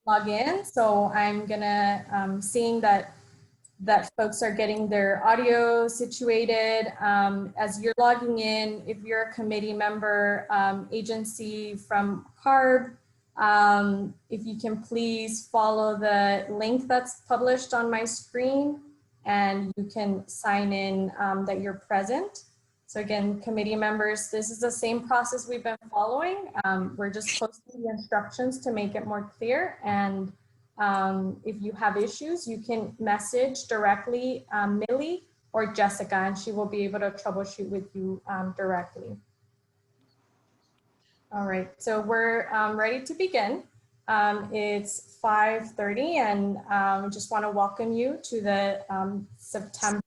log in. So I'm gonna, seeing that folks are getting their audio situated. As you're logging in, if you're a committee member, agency from CARB, if you can please follow the link that's published on my screen and you can sign in that you're present. So again, committee members, this is the same process we've been following. We're just posting the instructions to make it more clear. And if you have issues, you can message directly Millie or Jessica, and she will be able to troubleshoot with you directly. All right, so we're ready to begin. It's 5:30, and I just want to welcome you to the September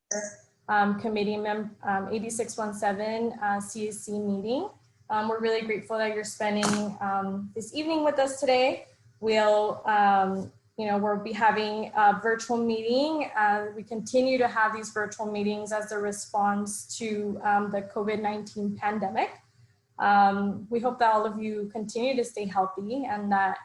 committee AB617 CSC meeting. We're really grateful that you're spending this evening with us today. We'll we'll be having a virtual meeting. We continue to have these virtual meetings as a response to the COVID-19 pandemic. We hope that all of you continue to stay healthy and that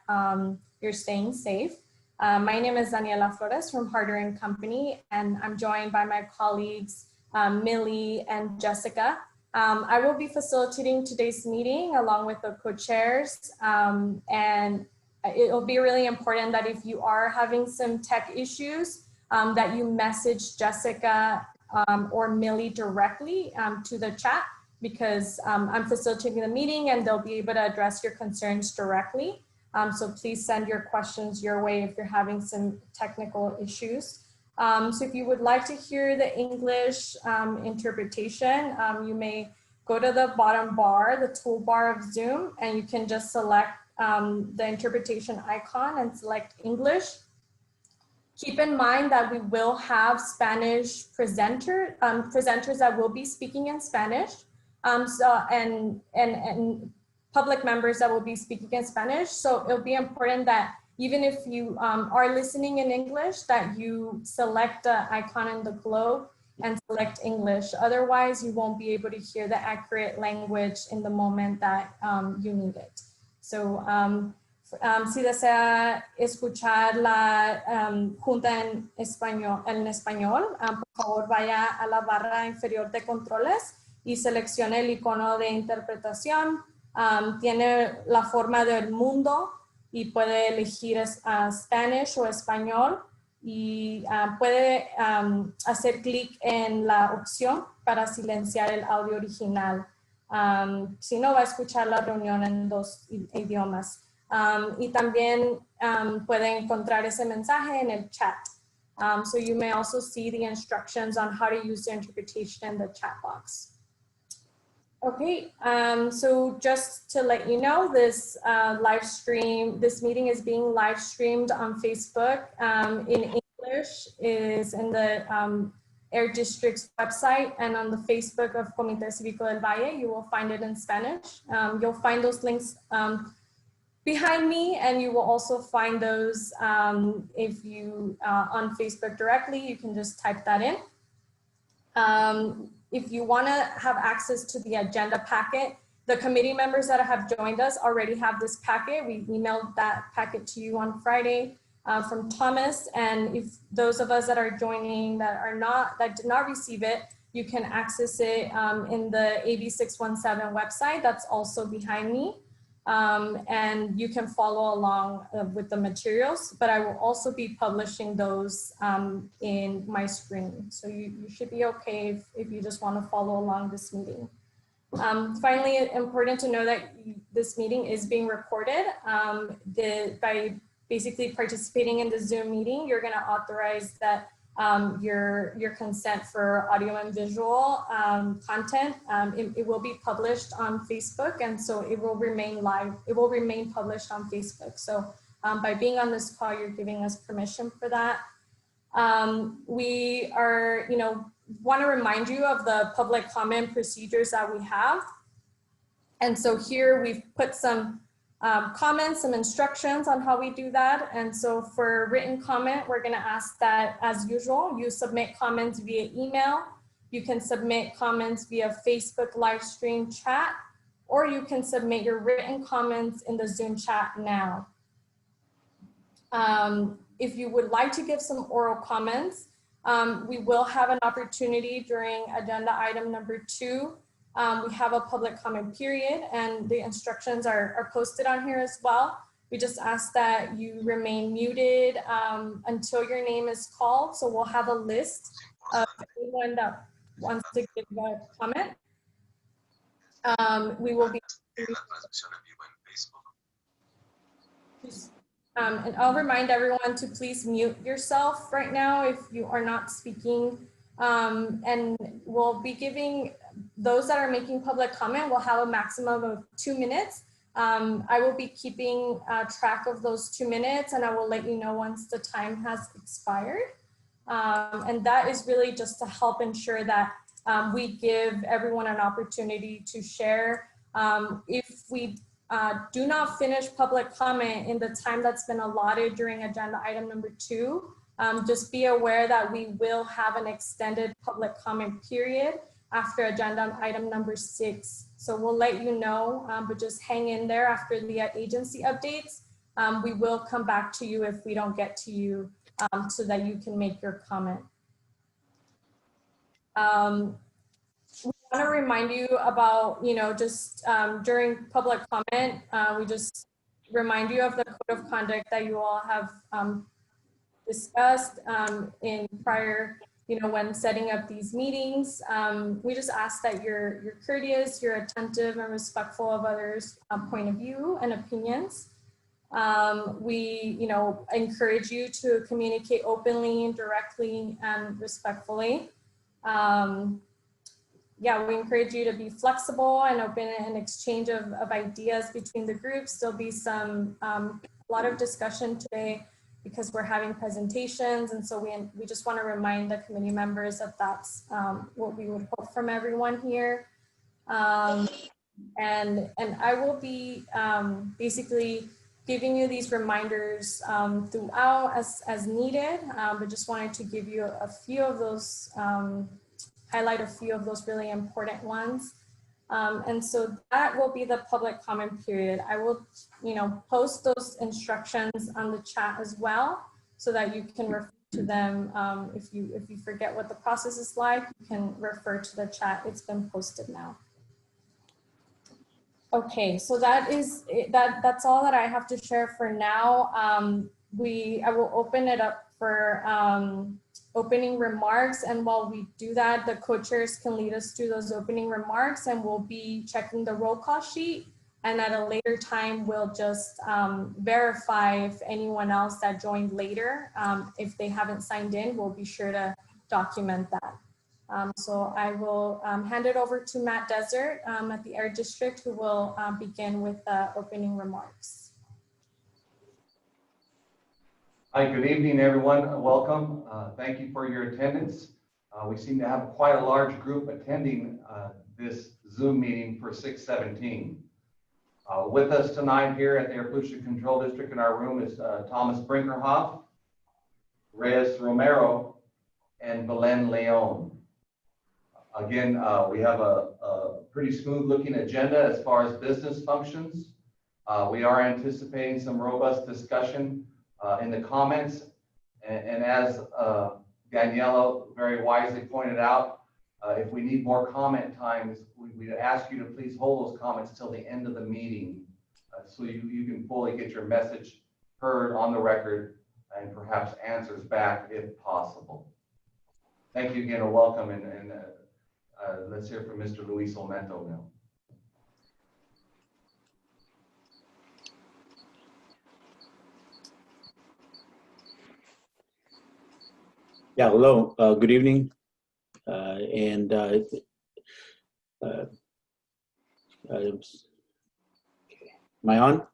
you're staying safe. My name is Daniela Flores from Harder & Company, and I'm joined by my colleagues, Millie and Jessica. I will be facilitating today's meeting along with the co-chairs, and it'll be really important that if you are having some tech issues, that you message Jessica or Millie directly to the chat, because I'm facilitating the meeting and they'll be able to address your concerns directly. So please send your questions your way if you're having some technical issues. So if you would like to hear the English interpretation, you may go to the bottom bar, the toolbar of Zoom, and you can just select the interpretation icon and select English. Keep in mind that we will have Spanish presenters that will be speaking in Spanish, and public members that will be speaking in Spanish. So it'll be important that even if you are listening in English, that you select the icon in the globe and select English. Otherwise, you won't be able to hear the accurate language in the moment that you need it. So si desea escuchar la junta en español, por favor vaya a la barra inferior de controles y seleccione el icono de interpretación. Tiene la forma del mundo y puede elegir Spanish o español, y puede hacer clic en la opción para silenciar el audio original. Si no, va a escuchar la reunión en dos idiomas. Y también puede encontrar ese mensaje en el chat. So you may also see the instructions on how to use the interpretation in the chat box. Okay, so just to let you know, this this meeting is being live streamed on Facebook in English, is in the Air District's website, and on the Facebook of Comité Cívico del Valle, you will find it in Spanish. You'll find those links behind me, and you will also find those if you on Facebook directly. You can just type that in. If you want to have access to the agenda packet, the committee members that have joined us already have this packet. We emailed that packet to you on Friday from Thomas, and if those of us that are joining that did not receive it, you can access it in the AB617 website that's also behind me. And you can follow along with the materials, but I will also be publishing those in my screen. So you should be okay if you just want to follow along this meeting. Finally, it's important to know that this meeting is being recorded. By basically participating in the Zoom meeting, you're going to authorize that your consent for audio and visual content. It will be published on Facebook, and so it will remain live. It will remain published on Facebook. So by being on this call, you're giving us permission for that. We are, want to remind you of the public comment procedures that we have. And so here we've put some comments, some instructions on how we do that. And so for written comment, we're going to ask that, as usual, you submit comments via email. You can submit comments via Facebook live stream chat, or you can submit your written comments in the Zoom chat now. If you would like to give some oral comments, we will have an opportunity during agenda item number 2. We have a public comment period, and the instructions are posted on here as well. We just ask that you remain muted until your name is called. So we'll have a list of anyone that wants to give a comment. We will be and I'll remind everyone to please mute yourself right now if you are not speaking. And we'll be giving those that are making public comment, will have a maximum of 2 minutes. I will be keeping track of those 2 minutes, and I will let you know once the time has expired. And that is really just to help ensure that we give everyone an opportunity to share. If we do not finish public comment in the time that's been allotted during agenda item number 2, just be aware that we will have an extended public comment period after agenda item number 6. So we'll let you know, but just hang in there after the agency updates. We will come back to you if we don't get to you so that you can make your comment. We want to remind you about, just during public comment, we just remind you of the code of conduct that you all have discussed in prior, when setting up these meetings. We just ask that you're courteous, you're attentive and respectful of others' point of view and opinions. We, encourage you to communicate openly, directly, and respectfully. Yeah, we encourage you to be flexible and open in exchange of ideas between the groups. There'll be a lot of discussion today because we're having presentations. And so we just want to remind the committee members that that's what we would hope from everyone here. And I will be basically giving you these reminders throughout as needed, but just wanted to give you a few of those, highlight a few of those really important ones. And so that will be the public comment period. I will, post those instructions on the chat as well, so that you can refer to them. If you forget what the process is like, you can refer to the chat. It's been posted now. Okay, so that's all that I have to share for now. I will open it up for opening remarks, and while we do that, the co-chairs can lead us through those opening remarks, and we'll be checking the roll call sheet, and at a later time we'll just verify if anyone else that joined later, if they haven't signed in, we'll be sure to document that. So I will hand it over to Matt Desert at the Air District, who will begin with the opening remarks. Hi, good evening, everyone. Welcome. Thank you for your attendance. We seem to have quite a large group attending this Zoom meeting for 617. With us tonight here at the Air Pollution Control District in our room is Thomas Brinkerhoff, Reyes Romero, and Belen Leon. Again, we have a pretty smooth looking agenda as far as business functions. We are anticipating some robust discussion in the comments, and as Daniela very wisely pointed out, if we need more comment times, we ask you to please hold those comments till the end of the meeting, so you can fully get your message heard on the record and perhaps answers back if possible. Thank you again and welcome, and let's hear from Mr. Luis Olmeto now. Yeah, hello, good evening. Am I on?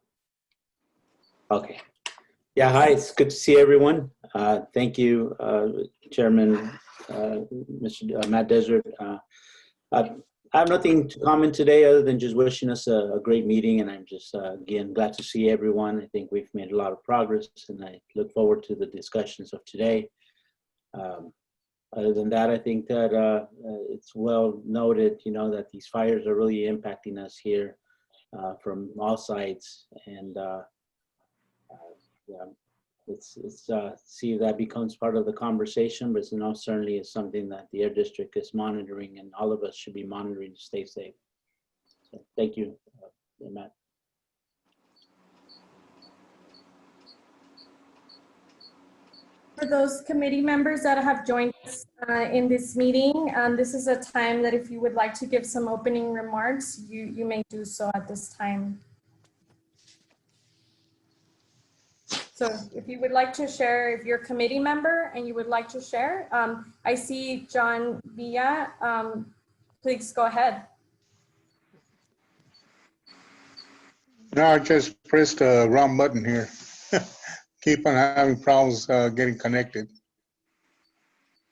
Okay. Yeah, hi, it's good to see everyone. Thank you, Chairman, Mr. Matt Desert. I have nothing to comment today other than just wishing us a great meeting, and I'm just, again, glad to see everyone. I think we've made a lot of progress, and I look forward to the discussions of today. Other than that, I think that it's well noted, that these fires are really impacting us here from all sides. And yeah, let's see if that becomes part of the conversation, but certainly is something that the Air District is monitoring, and all of us should be monitoring to stay safe. So thank you, Matt. For those committee members that have joined us in this meeting, this is a time that if you would like to give some opening remarks, you may do so at this time. So if you would like to share, if you're a committee member and you would like to share, I see John Villa, please go ahead. No, I just pressed the wrong button here. Keep on having problems getting connected.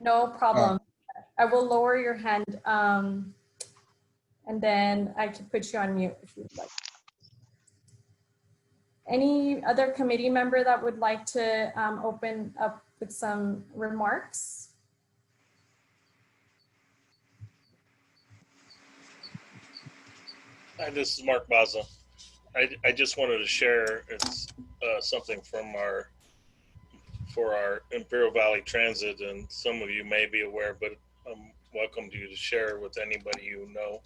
No problem. I will lower your hand and then I can put you on mute if you'd like. Any other committee member that would like to open up with some remarks? Hi, this is Mark Baza. I just wanted to share something from our Imperial Valley Transit, and some of you may be aware, but I'm welcome to you to share with anybody you know.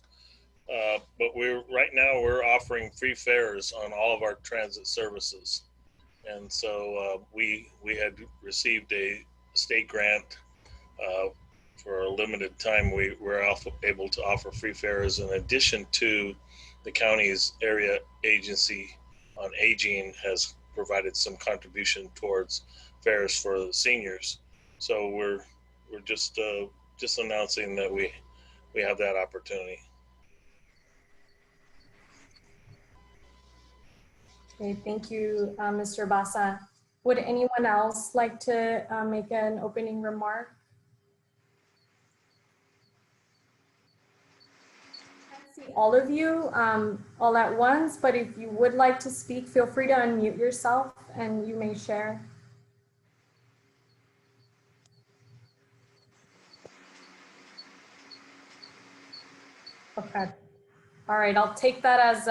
But right now we're offering free fares on all of our transit services, and so we had received a state grant for a limited time. We were able to offer free fares in addition to the county's area agency on aging has provided some contribution towards fares for the seniors. So we're just announcing that we have that opportunity. Okay, thank you, Mr. Basa. Would anyone else like to make an opening remark? I see all of you all at once, but if you would like to speak, feel free to unmute yourself and you may share. Okay. All right, I'll take that as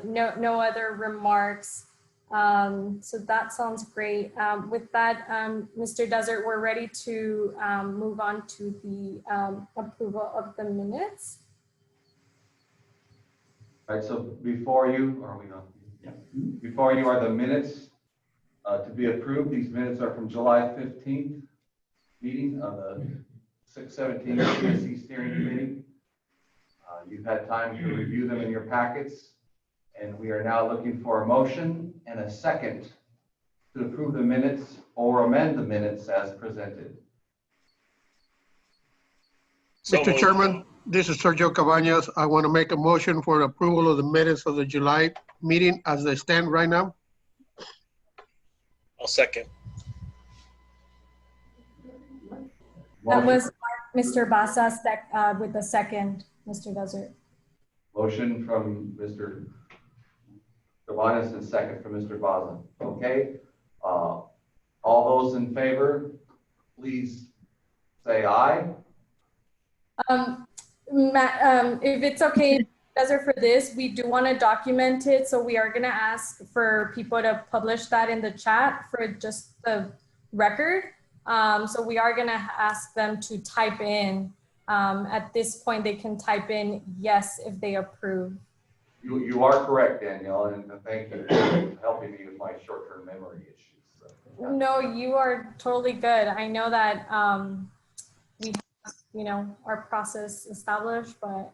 no other remarks. So that sounds great. With that, Mr. Desert, we're ready to move on to the approval of the minutes. All right, so before you, are we not? Yeah. Before you are the minutes to be approved. These minutes are from July 15th meeting of the 617 CSC Steering Committee. You've had time to review them in your packets, and we are now looking for a motion and a second to approve the minutes or amend the minutes as presented. So Mr. Chairman, this is Sergio Cabañas. I want to make a motion for approval of the minutes of the July meeting as they stand right now. I'll second. That was Mr. Basa with the second, Mr. Desert. Motion from Mr. Cabañas and second from Mr. Baza. Okay. All those in favor, please say aye. Matt, if it's okay, Desert, for this, we do want to document it. So we are going to ask for people to publish that in the chat for just the record. So we are going to ask them to type in. At this point, they can type in yes if they approve. You are correct, Danielle, and thank you for helping me with my short-term memory issues. So. No, you are totally good. I know that we have, our process established, but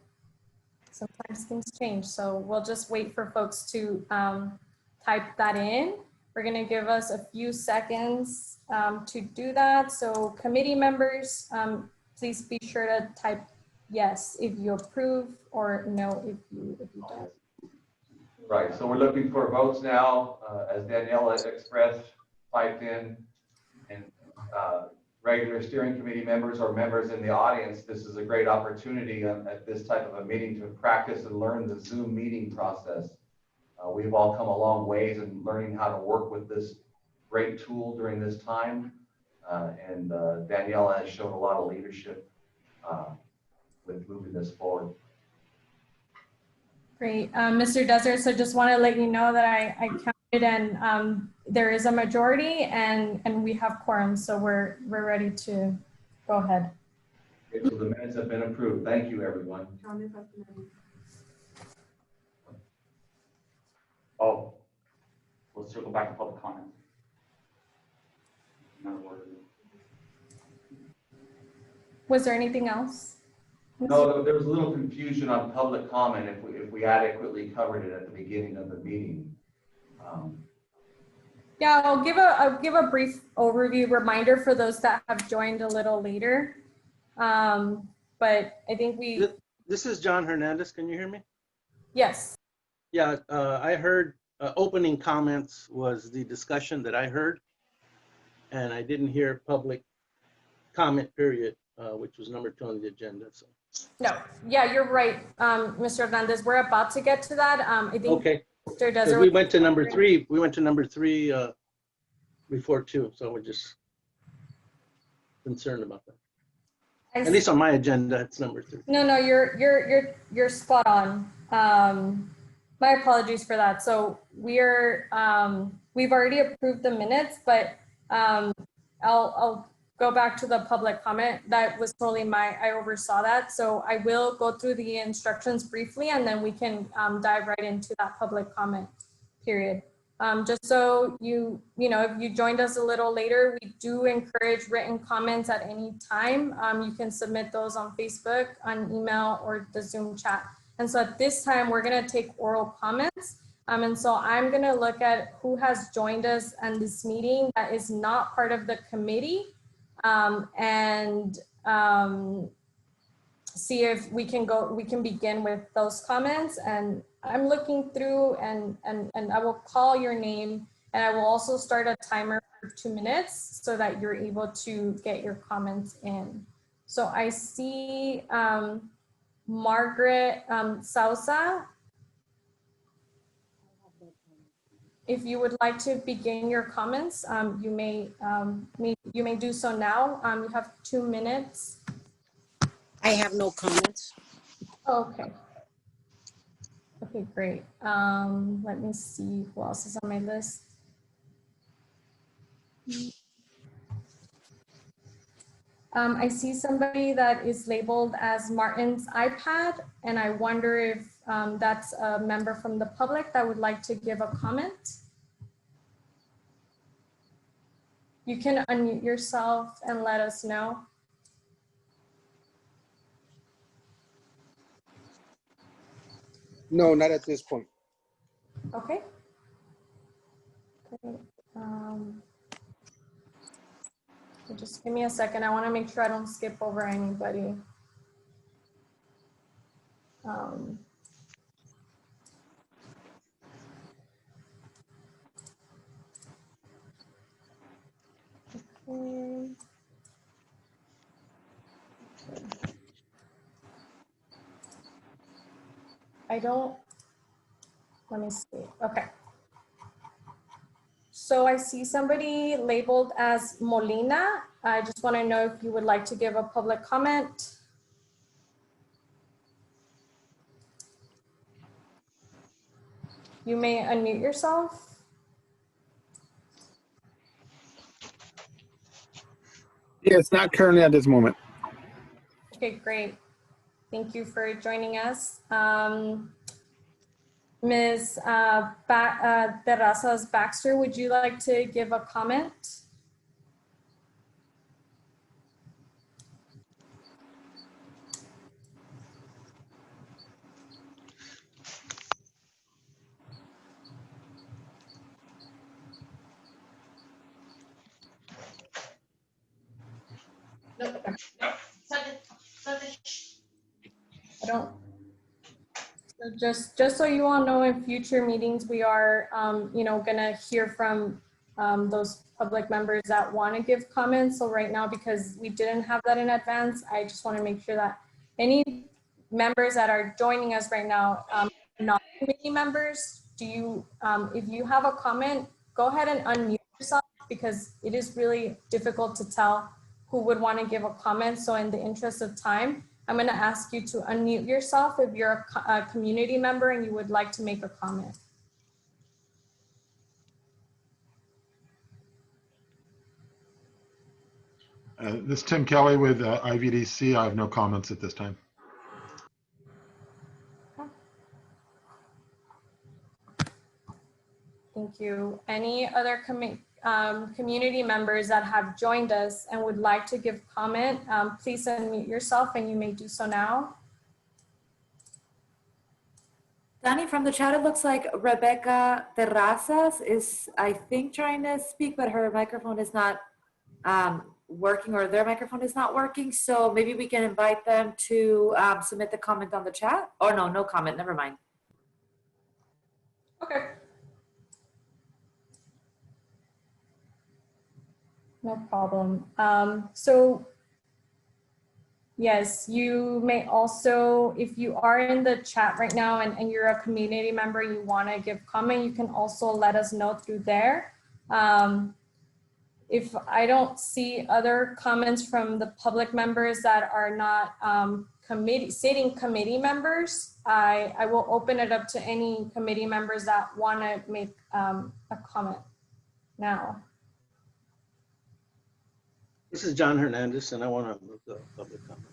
sometimes things change. So we'll just wait for folks to type that in. We're going to give us a few seconds to do that. So committee members, please be sure to type yes if you approve or no if you don't. Right, so we're looking for votes now, as Danielle has expressed, typed in, and regular steering committee members or members in the audience. This is a great opportunity at this type of a meeting to practice and learn the Zoom meeting process. We've all come a long ways in learning how to work with this great tool during this time. And Danielle has shown a lot of leadership with moving this forward. Great, Mr. Desert. So just want to let you know that I counted And there is a majority, and we have quorum, so we're ready to go ahead. Okay, so the minutes have been approved. Thank you, everyone. Oh, we'll circle back to public comment. Another word. Was there anything else? No, there was a little confusion on public comment if we adequately covered it at the beginning of the meeting. Yeah, I'll give a brief overview reminder for those that have joined a little later. But I think This is John Hernandez. Can you hear me? yes. Yeah, I heard opening comments was the discussion that I heard, and I didn't hear public comment period, which was number 2 on the agenda. So. No, yeah, you're right, Mr. Hernandez. We're about to get to that. I think Okay. Mr. 'Cause Desert. we went to number 3. We went to number 3 before 2, so we're just concerned about that. At least on my agenda, it's number 3. No, you're spot on. My apologies for that. So we've already approved the minutes, but I'll go back to the public comment. That was totally I oversaw that. So I will go through the instructions briefly, and then we can dive right into that public comment period. Just so you know, if you joined us a little later, we do encourage written comments at any time. You can submit those on Facebook, on email, or the Zoom chat. And so at this time, we're going to take oral comments. And so I'm going to look at who has joined us in this meeting that is not part of the committee, and see if we can begin with those comments. And I'm looking through, and I will call your name, and I will also start a timer for 2 minutes so that you're able to get your comments in. So I see Margaret Sousa. If you would like to begin your comments, you may do so now. You have 2 minutes. I have no comments. Okay. Okay, great. Let me see who else is on my list. I see somebody that is labeled as Martin's iPad, and I wonder if that's a member from the public that would like to give a comment. You can unmute yourself and let us know. No, not at this point. Okay. So just give me a second. I want to make sure I don't skip over anybody. Okay. Let me see. Okay. So I see somebody labeled as Molina. I just want to know if you would like to give a public comment. You may unmute yourself. Yes, not currently at this moment. Okay, great. Thank you for joining us. Ms. Terrazas Baxter, would you like to give a comment? I don't. So just so you all know, in future meetings, we are, gonna hear from those public members that want to give comments. So right now, because we didn't have that in advance, I just want to make sure that any members that are joining us right now, not committee members, if you have a comment, go ahead and unmute yourself, because it is really difficult to tell who would want to give a comment. So in the interest of time, I'm going to ask you to unmute yourself if you're a community member and you would like to make a comment. This is Tim Kelly with IVDC. I have no comments at this time. Thank you. Any other community members that have joined us and would like to give comment, please unmute yourself and you may do so now. Danny, from the chat, it looks like Rebecca Terrazas is, I think, trying to speak, but her microphone is not working, or their microphone is not working. So maybe we can invite them to submit the comment on the chat. Or no, no comment, never mind. Okay. No problem. So yes, you may also, if you are in the chat right now and you're a community member, you want to give comment, you can also let us know through there. If I don't see other comments from the public members that are not sitting committee members, I will open it up to any committee members that want to make a comment now. This is John Hernandez, and I want to move the public comment.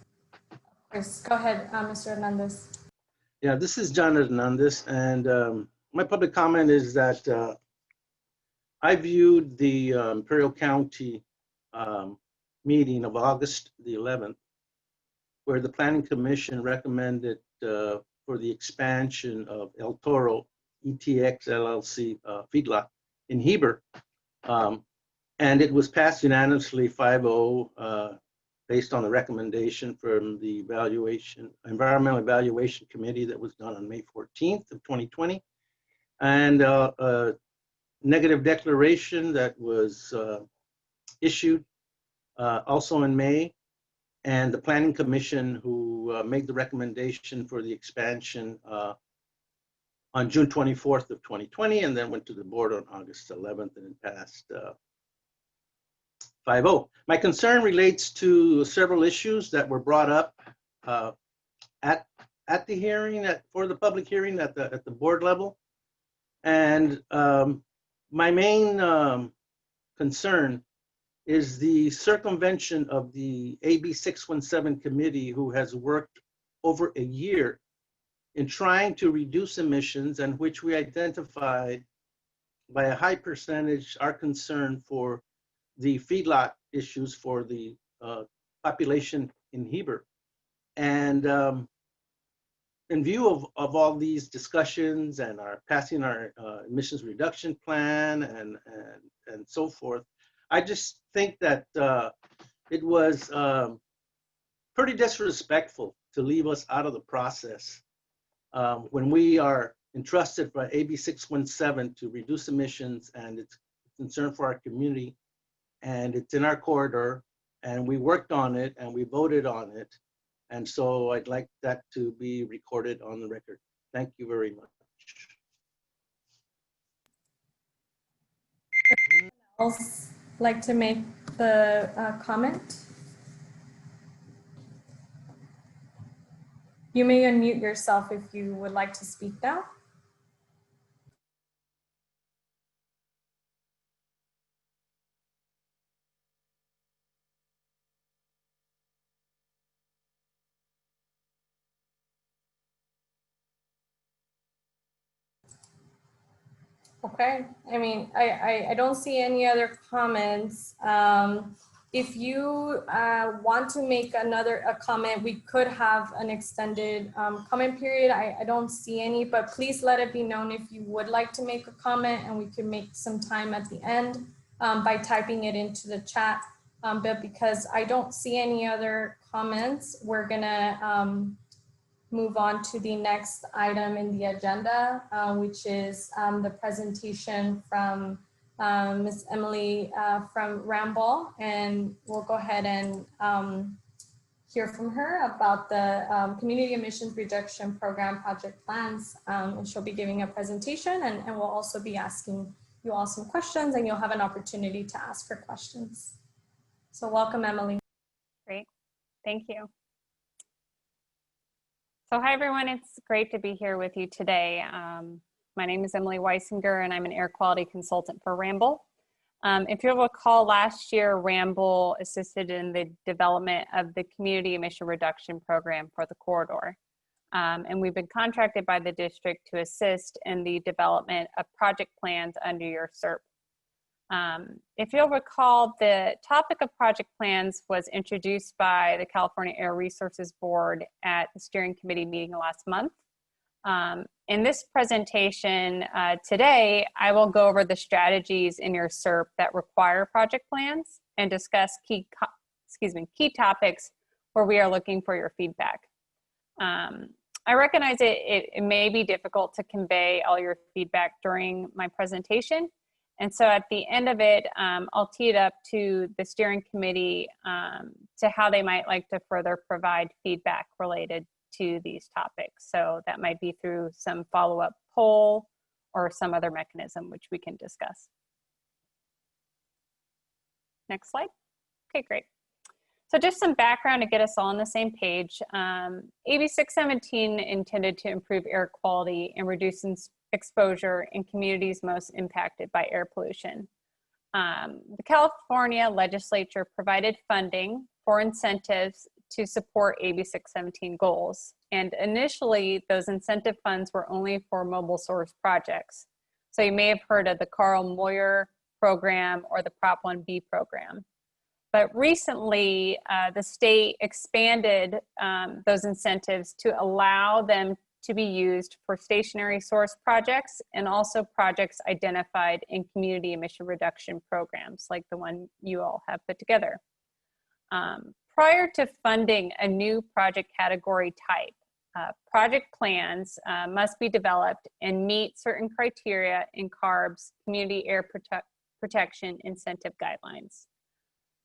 Yes, go ahead, Mr. Hernandez. Yeah, this is John Hernandez, and my public comment is that I viewed the Imperial County meeting of August the 11th, where the Planning Commission recommended for the expansion of El Toro ETX LLC feedlot in Heber. And it was passed unanimously 5-0 based on the recommendation from the Environmental Evaluation Committee that was done on May 14th of 2020. And a negative declaration that was issued also in May. And the Planning Commission who made the recommendation for the expansion on June 24th of 2020, and then went to the board on August 11th and it passed 5-0. My concern relates to several issues that were brought up at the hearing, for the public hearing at the board level. And my main concern is the circumvention of the AB617 committee, who has worked over a year in trying to reduce emissions, and which we identified by a high percentage our concern for the feedlot issues for the population in Heber. And in view of all these discussions and our passing our emissions reduction plan and so forth, I just think that it was pretty disrespectful to leave us out of the process when we are entrusted by AB617 to reduce emissions, and it's a concern for our community, and it's in our corridor, and we worked on it and we voted on it. And so I'd like that to be recorded on the record. Thank you very much. Else like to make the comment? You may unmute yourself if you would like to speak now. Okay, I mean, I don't see any other comments. If you want to make a comment, we could have an extended comment period. I don't see any, but please let it be known if you would like to make a comment, and we can make some time at the end by typing it into the chat. But because I don't see any other comments, we're gonna move on to the next item in the agenda, which is the presentation from Ms. Emily from Ramble, and we'll go ahead and hear from her about the Community Emissions Reduction Program project plans, and she'll be giving a presentation, and we'll also be asking you all some questions, and you'll have an opportunity to ask her questions. So welcome, Emily. Great, thank you. So hi everyone, it's great to be here with you today. My name is Emily Weisinger and I'm an air quality consultant for Ramble. If you'll recall, last year, Ramble assisted in the development of the Community Emission Reduction Program for the corridor. And we've been contracted by the district to assist in the development of project plans under your SERP. If you'll recall, the topic of project plans was introduced by the California Air Resources Board at the steering committee meeting last month. In this presentation today, I will go over the strategies in your SERP that require project plans and discuss key topics where we are looking for your feedback. I recognize it may be difficult to convey all your feedback during my presentation. And so at the end of it, I'll tee it up to the steering committee to how they might like to further provide feedback related to these topics. So that might be through some follow-up poll or some other mechanism which we can discuss. Next slide. Okay, great. So just some background to get us all on the same page. AB617 intended to improve air quality and reduce exposure in communities most impacted by air pollution. The California legislature provided funding for incentives to support AB617 goals. And initially, those incentive funds were only for mobile source projects. So you may have heard of the Carl Moyer program or the Prop 1B program. But recently, the state expanded those incentives to allow them to be used for stationary source projects and also projects identified in community emission reduction programs like the one you all have put together. Prior to funding a new project category type, project plans must be developed and meet certain criteria in CARB's Community Air Protection Incentive Guidelines.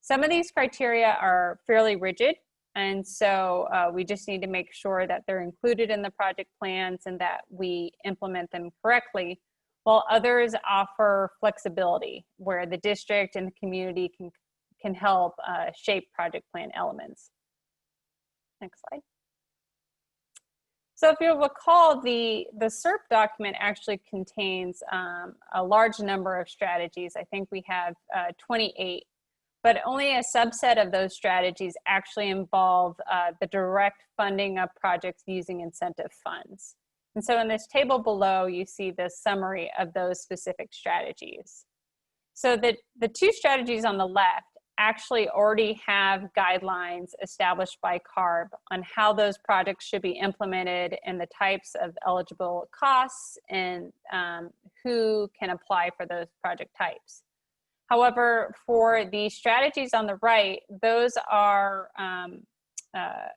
Some of these criteria are fairly rigid, and so we just need to make sure that they're included in the project plans and that we implement them correctly, while others offer flexibility where the district and the community can help shape project plan elements. Next slide. So if you'll recall, the SERP document actually contains a large number of strategies. I think we have 28. But only a subset of those strategies actually involve the direct funding of projects using incentive funds. And so in this table below, you see the summary of those specific strategies. So the two strategies on the left actually already have guidelines established by CARB on how those projects should be implemented and the types of eligible costs and who can apply for those project types. However, for the strategies on the right, those are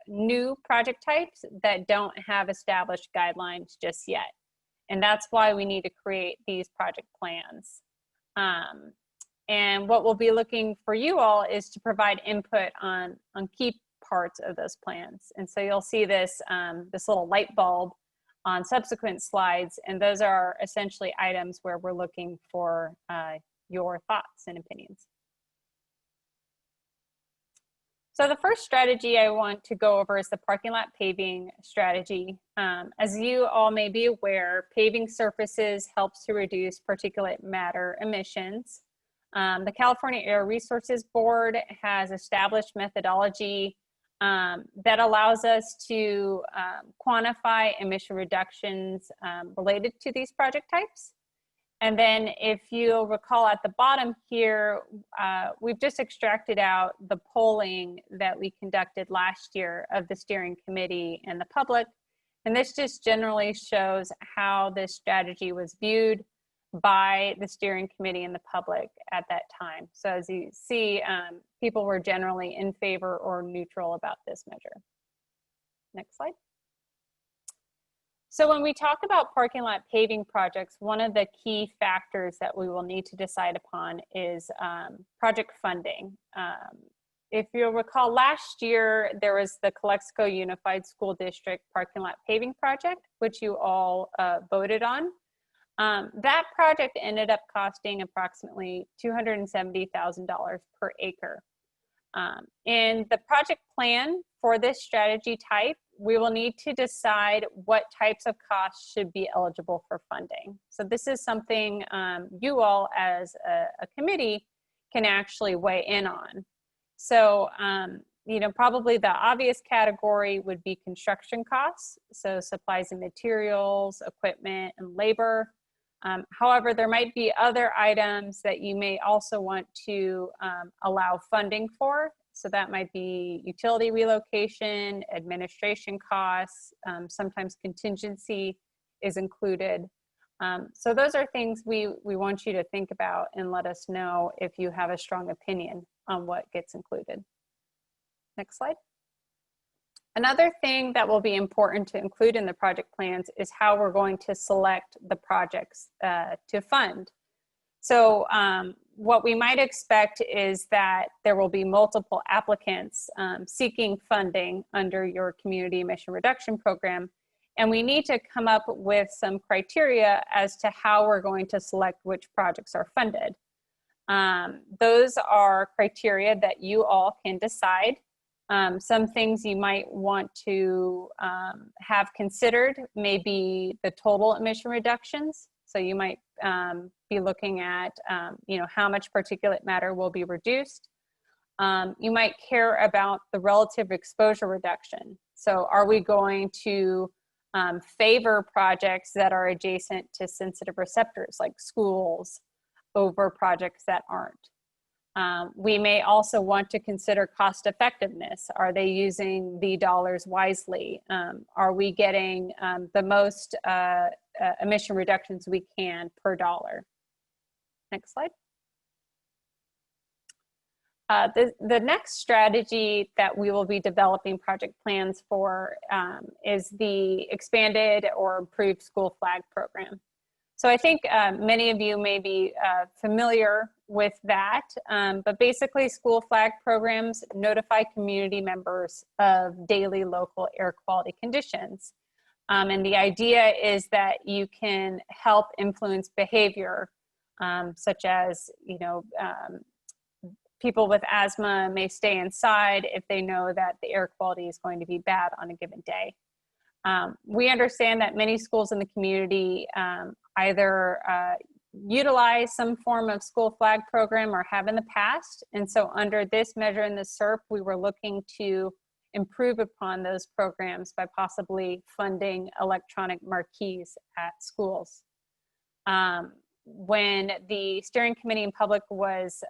new project types that don't have established guidelines just yet. And that's why we need to create these project plans. And what we'll be looking for you all is to provide input on key parts of those plans. And so you'll see this, this little light bulb on subsequent slides, and those are essentially items where we're looking for your thoughts and opinions. So the first strategy I want to go over is the parking lot paving strategy. As you all may be aware, paving surfaces helps to reduce particulate matter emissions. The California Air Resources Board has established methodology that allows us to quantify emission reductions related to these project types. And then if you'll recall at the bottom here, we've just extracted out the polling that we conducted last year of the steering committee and the public. And this just generally shows how this strategy was viewed by the steering committee and the public at that time. So as you see, people were generally in favor or neutral about this measure. Next slide. So when we talk about parking lot paving projects, one of the key factors that we will need to decide upon is project funding. If you'll recall, last year there was the Calexico Unified School District parking lot paving project, which you all voted on. That project ended up costing approximately $270,000 per acre. In the project plan for this strategy type, we will need to decide what types of costs should be eligible for funding. So this is something you all as a committee can actually weigh in on. So, you know, probably the obvious category would be construction costs. So supplies and materials, equipment, and labor. However, there might be other items that you may also want to allow funding for. So that might be utility relocation, administration costs, sometimes contingency is included. So those are things we want you to think about and let us know if you have a strong opinion on what gets included. Next slide. Another thing that will be important to include in the project plans is how we're going to select the projects to fund. So what we might expect is that there will be multiple applicants seeking funding under your community emission reduction program. And we need to come up with some criteria as to how we're going to select which projects are funded. Those are criteria that you all can decide. Some things you might want to have considered may be the total emission reductions. So you might be looking at, you know, how much particulate matter will be reduced. You might care about the relative exposure reduction. So are we going to favor projects that are adjacent to sensitive receptors like schools over projects that aren't? We may also want to consider cost effectiveness. Are they using the dollars wisely? Are we getting the most emission reductions we can per dollar? Next slide. The next strategy that we will be developing project plans for is the expanded or improved school flag program. So I think many of you may be familiar with that, but basically school flag programs notify community members of daily local air quality conditions. And the idea is that you can help influence behavior, such as, you know, people with asthma may stay inside if they know that the air quality is going to be bad on a given day. We understand that many schools in the community either utilize some form of school flag program or have in the past. And so under this measure in the SERP, we were looking to improve upon those programs by possibly funding electronic marquees at schools. When the steering committee in public was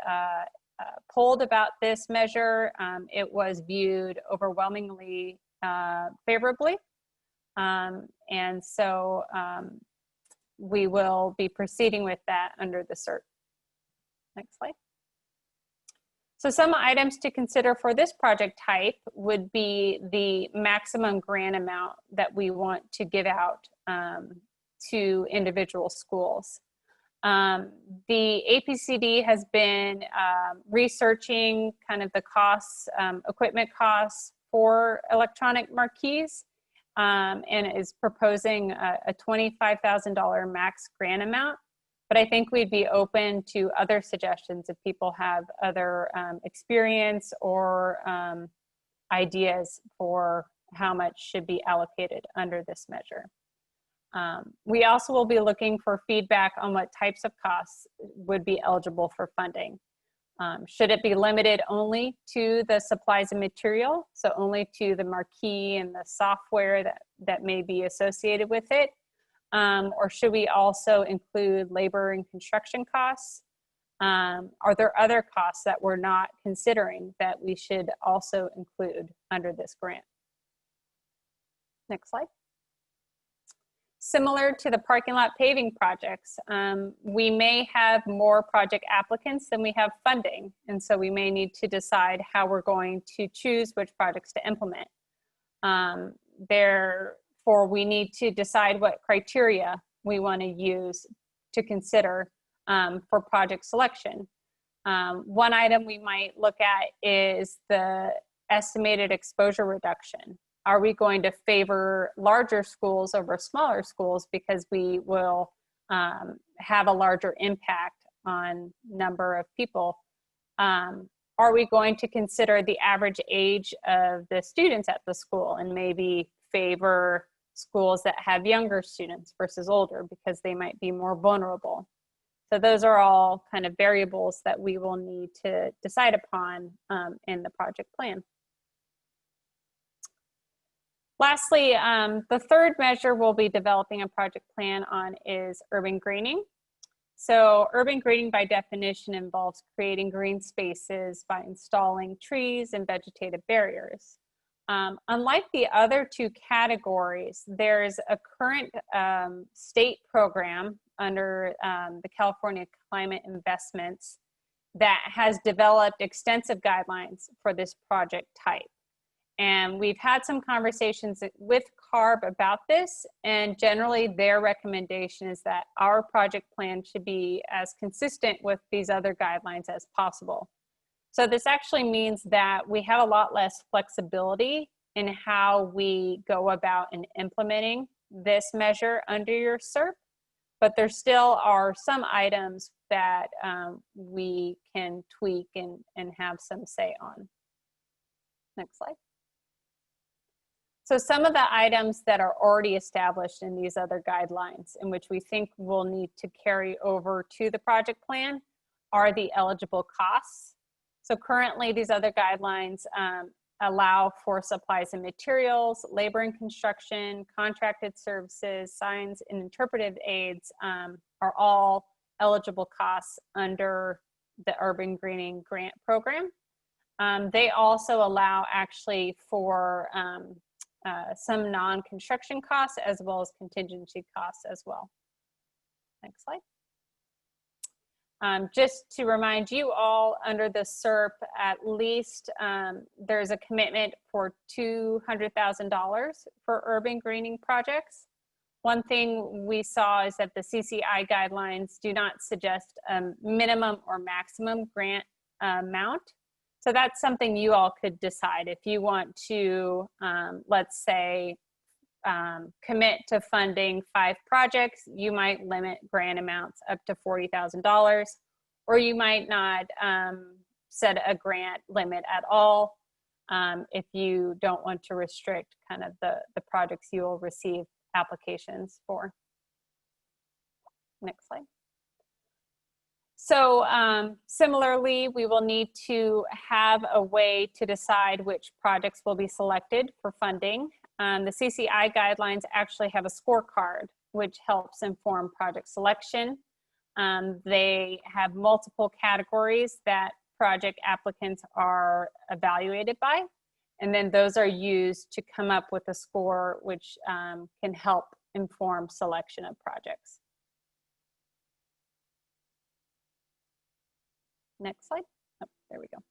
polled about this measure, it was viewed overwhelmingly favorably. And so we will be proceeding with that under the SERP. Next slide. So some items to consider for this project type would be the maximum grant amount that we want to give out to individual schools. The APCD has been researching kind of the costs, equipment costs for electronic marquees, and is proposing a $25,000 max grant amount. But I think we'd be open to other suggestions if people have other experience or ideas for how much should be allocated under this measure. We also will be looking for feedback on what types of costs would be eligible for funding. Should it be limited only to the supplies and material, so only to the marquee and the software that may be associated with it? Or should we also include labor and construction costs? Are there other costs that we're not considering that we should also include under this grant? Next slide. Similar to the parking lot paving projects, we may have more project applicants than we have funding. And so we may need to decide how we're going to choose which projects to implement. Therefore, we need to decide what criteria we want to use to consider for project selection. One item we might look at is the estimated exposure reduction. Are we going to favor larger schools over smaller schools because we will have a larger impact on number of people? are we going to consider the average age of the students at the school and maybe favor schools that have younger students versus older because they might be more vulnerable? So those are all kind of variables that we will need to decide upon in the project plan. Lastly, the third measure we'll be developing a project plan on is urban greening. So urban greening by definition involves creating green spaces by installing trees and vegetative barriers. Unlike the other two categories, there's a current state program under the California Climate Investments that has developed extensive guidelines for this project type. And we've had some conversations with CARB about this, and generally their recommendation is that our project plan should be as consistent with these other guidelines as possible. So this actually means that we have a lot less flexibility in how we go about in implementing this measure under your SERP, but there still are some items that we can tweak and have some say on. Next slide. So some of the items that are already established in these other guidelines in which we think we'll need to carry over to the project plan are the eligible costs. So currently these other guidelines allow for supplies and materials, labor and construction, contracted services, signs and interpretive aids are all eligible costs under the Urban Greening Grant Program. They also allow actually for some non-construction costs as well as contingency costs as well. Next slide. Just to remind you all, under the SERP, at least there's a commitment for $200,000 for urban greening projects. One thing we saw is that the CCI guidelines do not suggest a minimum or maximum grant amount. So that's something you all could decide. If you want to, let's say, commit to funding 5 projects, you might limit grant amounts up to $40,000, or you might not set a grant limit at all if you don't want to restrict kind of the projects you will receive applications for. Next slide. So similarly, we will need to have a way to decide which projects will be selected for funding. The CCI guidelines actually have a scorecard, which helps inform project selection. They have multiple categories that project applicants are evaluated by, and then those are used to come up with a score which can help inform selection of projects. Next slide. Oh, there we go.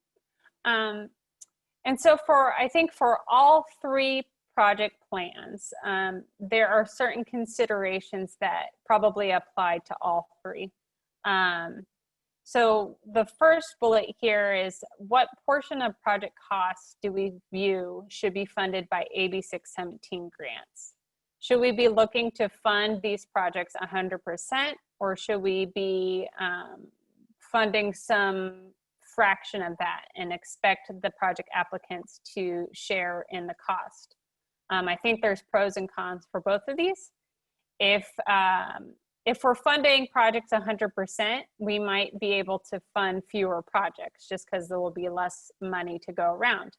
And so I think for all 3 project plans, there are certain considerations that probably apply to all 3. So the first bullet here is, what portion of project costs do we view should be funded by AB617 grants? Should we be looking to fund these projects 100%, or should we be funding some fraction of that and expect the project applicants to share in the cost? I think there's pros and cons for both of these. If we're funding projects 100%, we might be able to fund fewer projects just because there will be less money to go around.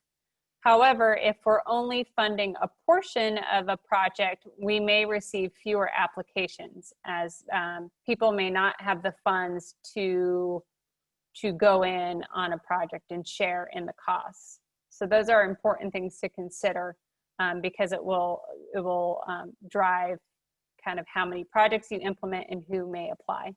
However, if we're only funding a portion of a project, we may receive fewer applications, as people may not have the funds to go in on a project and share in the costs. So those are important things to consider because it will drive kind of how many projects you implement and who may apply.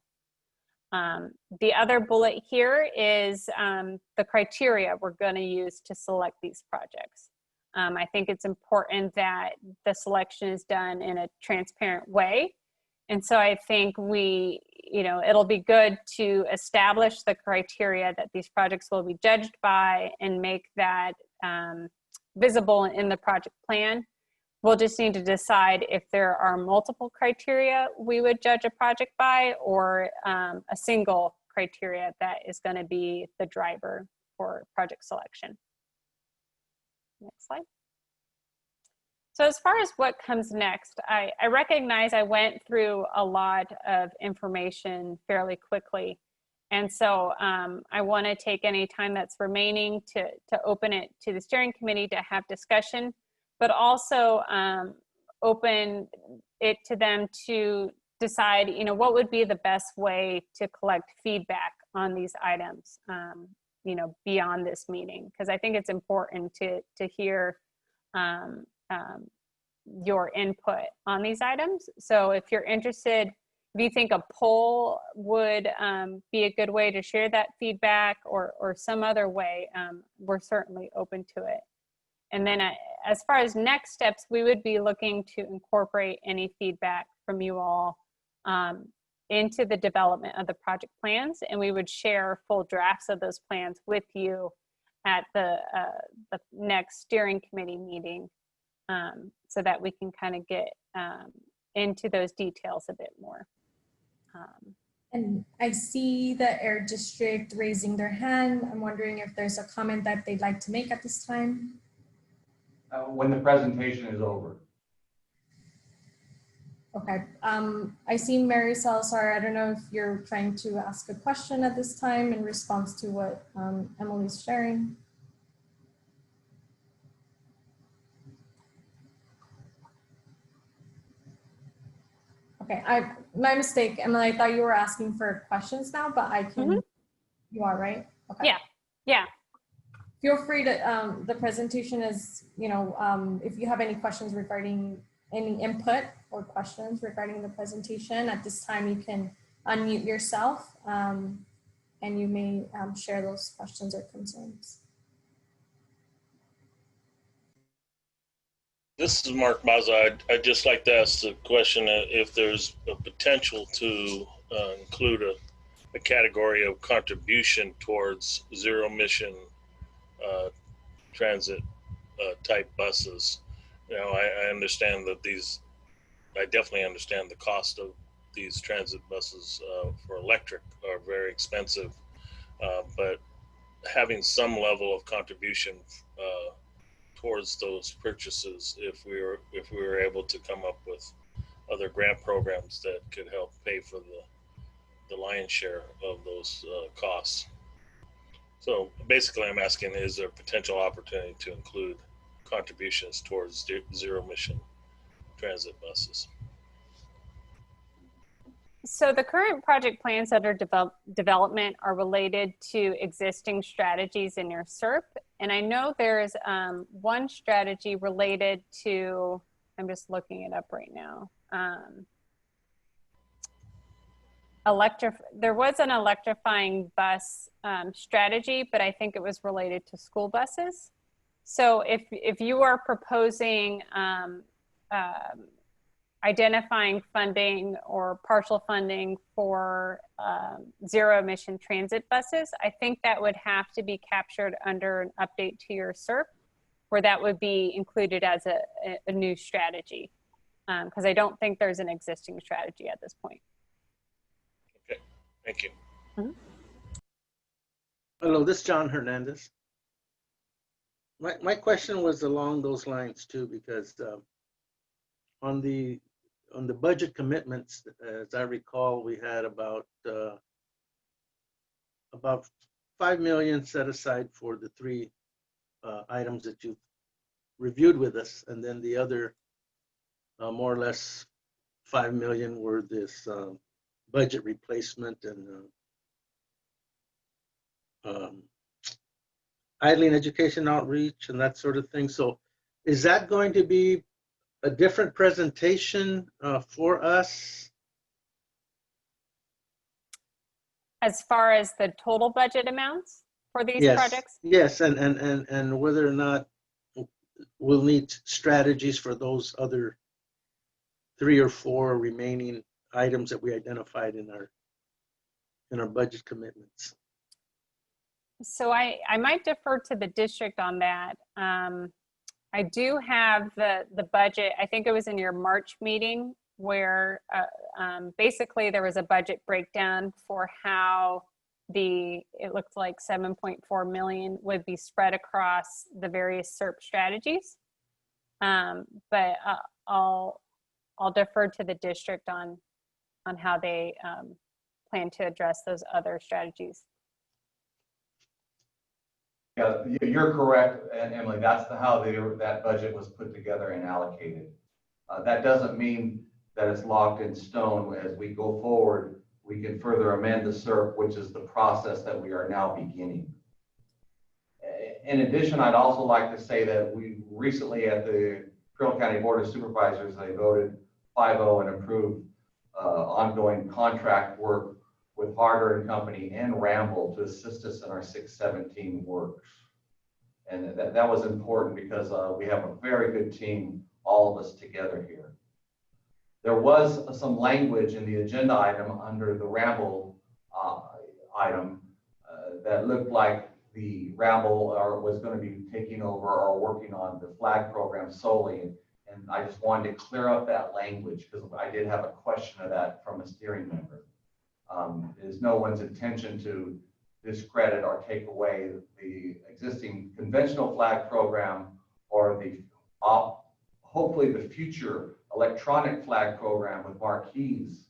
The other bullet here is the criteria we're going to use to select these projects. I think it's important that the selection is done in a transparent way. And so I think it'll be good to establish the criteria that these projects will be judged by and make that visible in the project plan. We'll just need to decide if there are multiple criteria we would judge a project by, or a single criteria that is going to be the driver for project selection. Next slide. So as far as what comes next, I recognize I went through a lot of information fairly quickly. And so I want to take any time that's remaining to open it to the steering committee to have discussion, but also open it to them to decide, you know, what would be the best way to collect feedback on these items, you know, beyond this meeting, because I think it's important to hear your input on these items. So if you're interested, if you think a poll would be a good way to share that feedback, or some other way, we're certainly open to it. And then as far as next steps, we would be looking to incorporate any feedback from you all into the development of the project plans, and we would share full drafts of those plans with you at the next steering committee meeting, so that we can kind of get into those details a bit more. And I see the Air District raising their hand. I'm wondering if there's a comment that they'd like to make at this time. When the presentation is over. Okay, I see Mary Salazar. I don't know if you're trying to ask a question at this time in response to what Emily's sharing. Okay, my mistake, Emily. I thought you were asking for questions now, but I can. You are, right? Okay. Yeah. Yeah. Feel free to. The presentation is, you know, if you have any questions regarding any input or questions regarding the presentation at this time, you can unmute yourself, and you may share those questions or concerns. This is Mark Mazza. I'd just like to ask the question if there's a potential to include a category of contribution towards zero emission transit type buses. You know, I understand that I definitely understand the cost of these transit buses for electric are very expensive, but having some level of contribution towards those purchases, if we were able to come up with other grant programs that could help pay for the lion's share of those costs. So basically I'm asking, is there a potential opportunity to include contributions towards zero emission transit buses? So the current project plans under development are related to existing strategies in your SERP. And I know there's one strategy related to, I'm just looking it up right now. There was an electrifying bus strategy, but I think it was related to school buses. So if you are proposing identifying funding or partial funding for zero emission transit buses, I think that would have to be captured under an update to your SERP, where that would be included as a new strategy, because I don't think there's an existing strategy at this point. Okay, thank you. Mm-hmm. Hello, this is John Hernandez. My question was along those lines too, because on the budget commitments, as I recall, we had about $5 million set aside for the three items that you reviewed with us, and then the other more or less $5 million were this budget replacement and idling education outreach and that sort of thing. So is that going to be a different presentation for us? As far as the total budget amounts for these projects? Yes, and whether or not we'll need strategies for those other 3 or 4 remaining items that we identified in our budget commitments. So I might defer to the district on that. I do have the budget. I think it was in your March meeting where basically there was a budget breakdown for how it looked like 7.4 million would be spread across the various SERP strategies. But I'll defer to the district on how they plan to address those other strategies. Yeah, you're correct, Emily. That's how that budget was put together and allocated. That doesn't mean that it's locked in stone. As we go forward, we can further amend the SERP, which is the process that we are now beginning. In addition, I'd also like to say that we recently at the Carroll County Board of Supervisors, they voted 5-0 and approved ongoing contract work with Harder and Company and Ramble to assist us in our 617 works. And that was important because we have a very good team, all of us together here. There was some language in the agenda item under the Ramble item that looked like the Ramble was going to be taking over or working on the flag program solely. And I just wanted to clear up that language because I did have a question of that from a steering member. It is no one's intention to discredit or take away the existing conventional flag program or the hopefully the future electronic flag program with marquees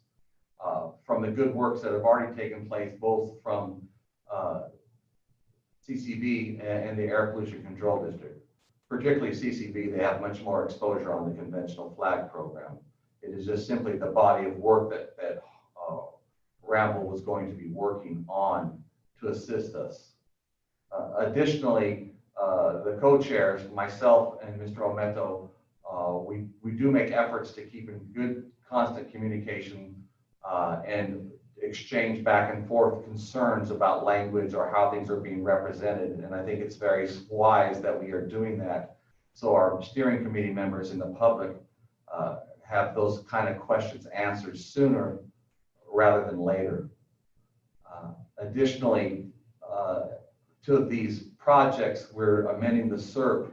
from the good works that have already taken place, both from CCB and the Air Pollution Control District. Particularly CCB, they have much more exposure on the conventional flag program. It is just simply the body of work that Ramble was going to be working on to assist us. Additionally, the co-chairs, myself and Mr. Ometo, we do make efforts to keep in good constant communication and exchange back and forth concerns about language or how things are being represented. And I think it's very wise that we are doing that so our steering committee members and the public have those kind of questions answered sooner rather than later. Additionally, to these projects, we're amending the SERP,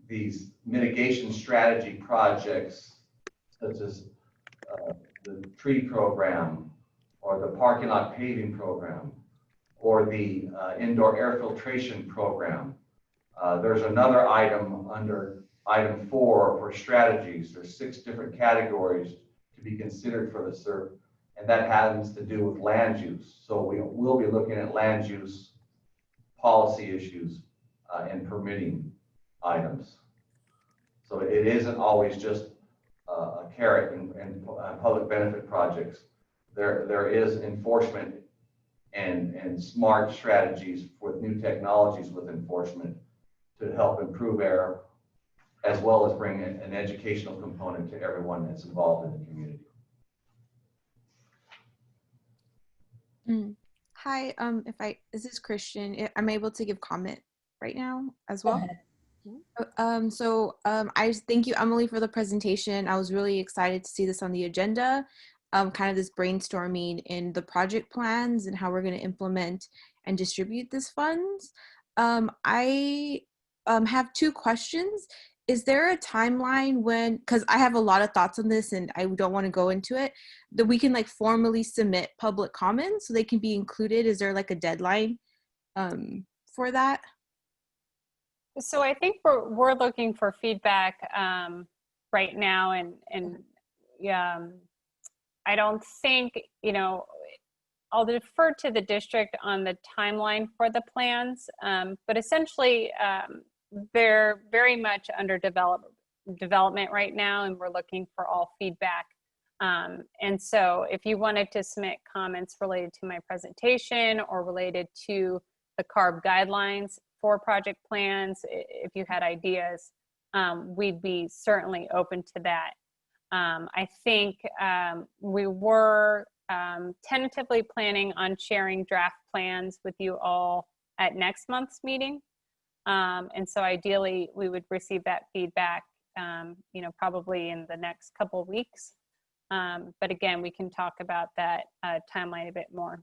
these mitigation strategy projects, such as the tree program, or the parking lot paving program, or the indoor air filtration program. There's another item under item 4 for strategies. There's 6 different categories to be considered for the SERP, and that has to do with land use. So we will be looking at land use policy issues and permitting items. So it isn't always just a carrot and public benefit projects. There is enforcement and smart strategies with new technologies with enforcement to help improve air, as well as bring an educational component to everyone that's involved in the community. Hi, this is Christian. I'm able to give comment right now as well. I thank you, Emily, for the presentation. I was really excited to see this on the agenda, kind of this brainstorming in the project plans and how we're going to implement and distribute this funds. I have 2 questions. Is there a timeline when, because I have a lot of thoughts on this and I don't want to go into it, that we can like formally submit public comments so they can be included? Is there like a deadline for that? So I think we're looking for feedback right now, and I don't think, I'll defer to the district on the timeline for the plans, but essentially they're very much under development right now, and we're looking for all feedback. And so if you wanted to submit comments related to my presentation or related to the CARB guidelines for project plans, if you had ideas, we'd be certainly open to that. I think we were tentatively planning on sharing draft plans with you all at next month's meeting. And so ideally we would receive that feedback, probably in the next couple of weeks. But again, we can talk about that timeline a bit more.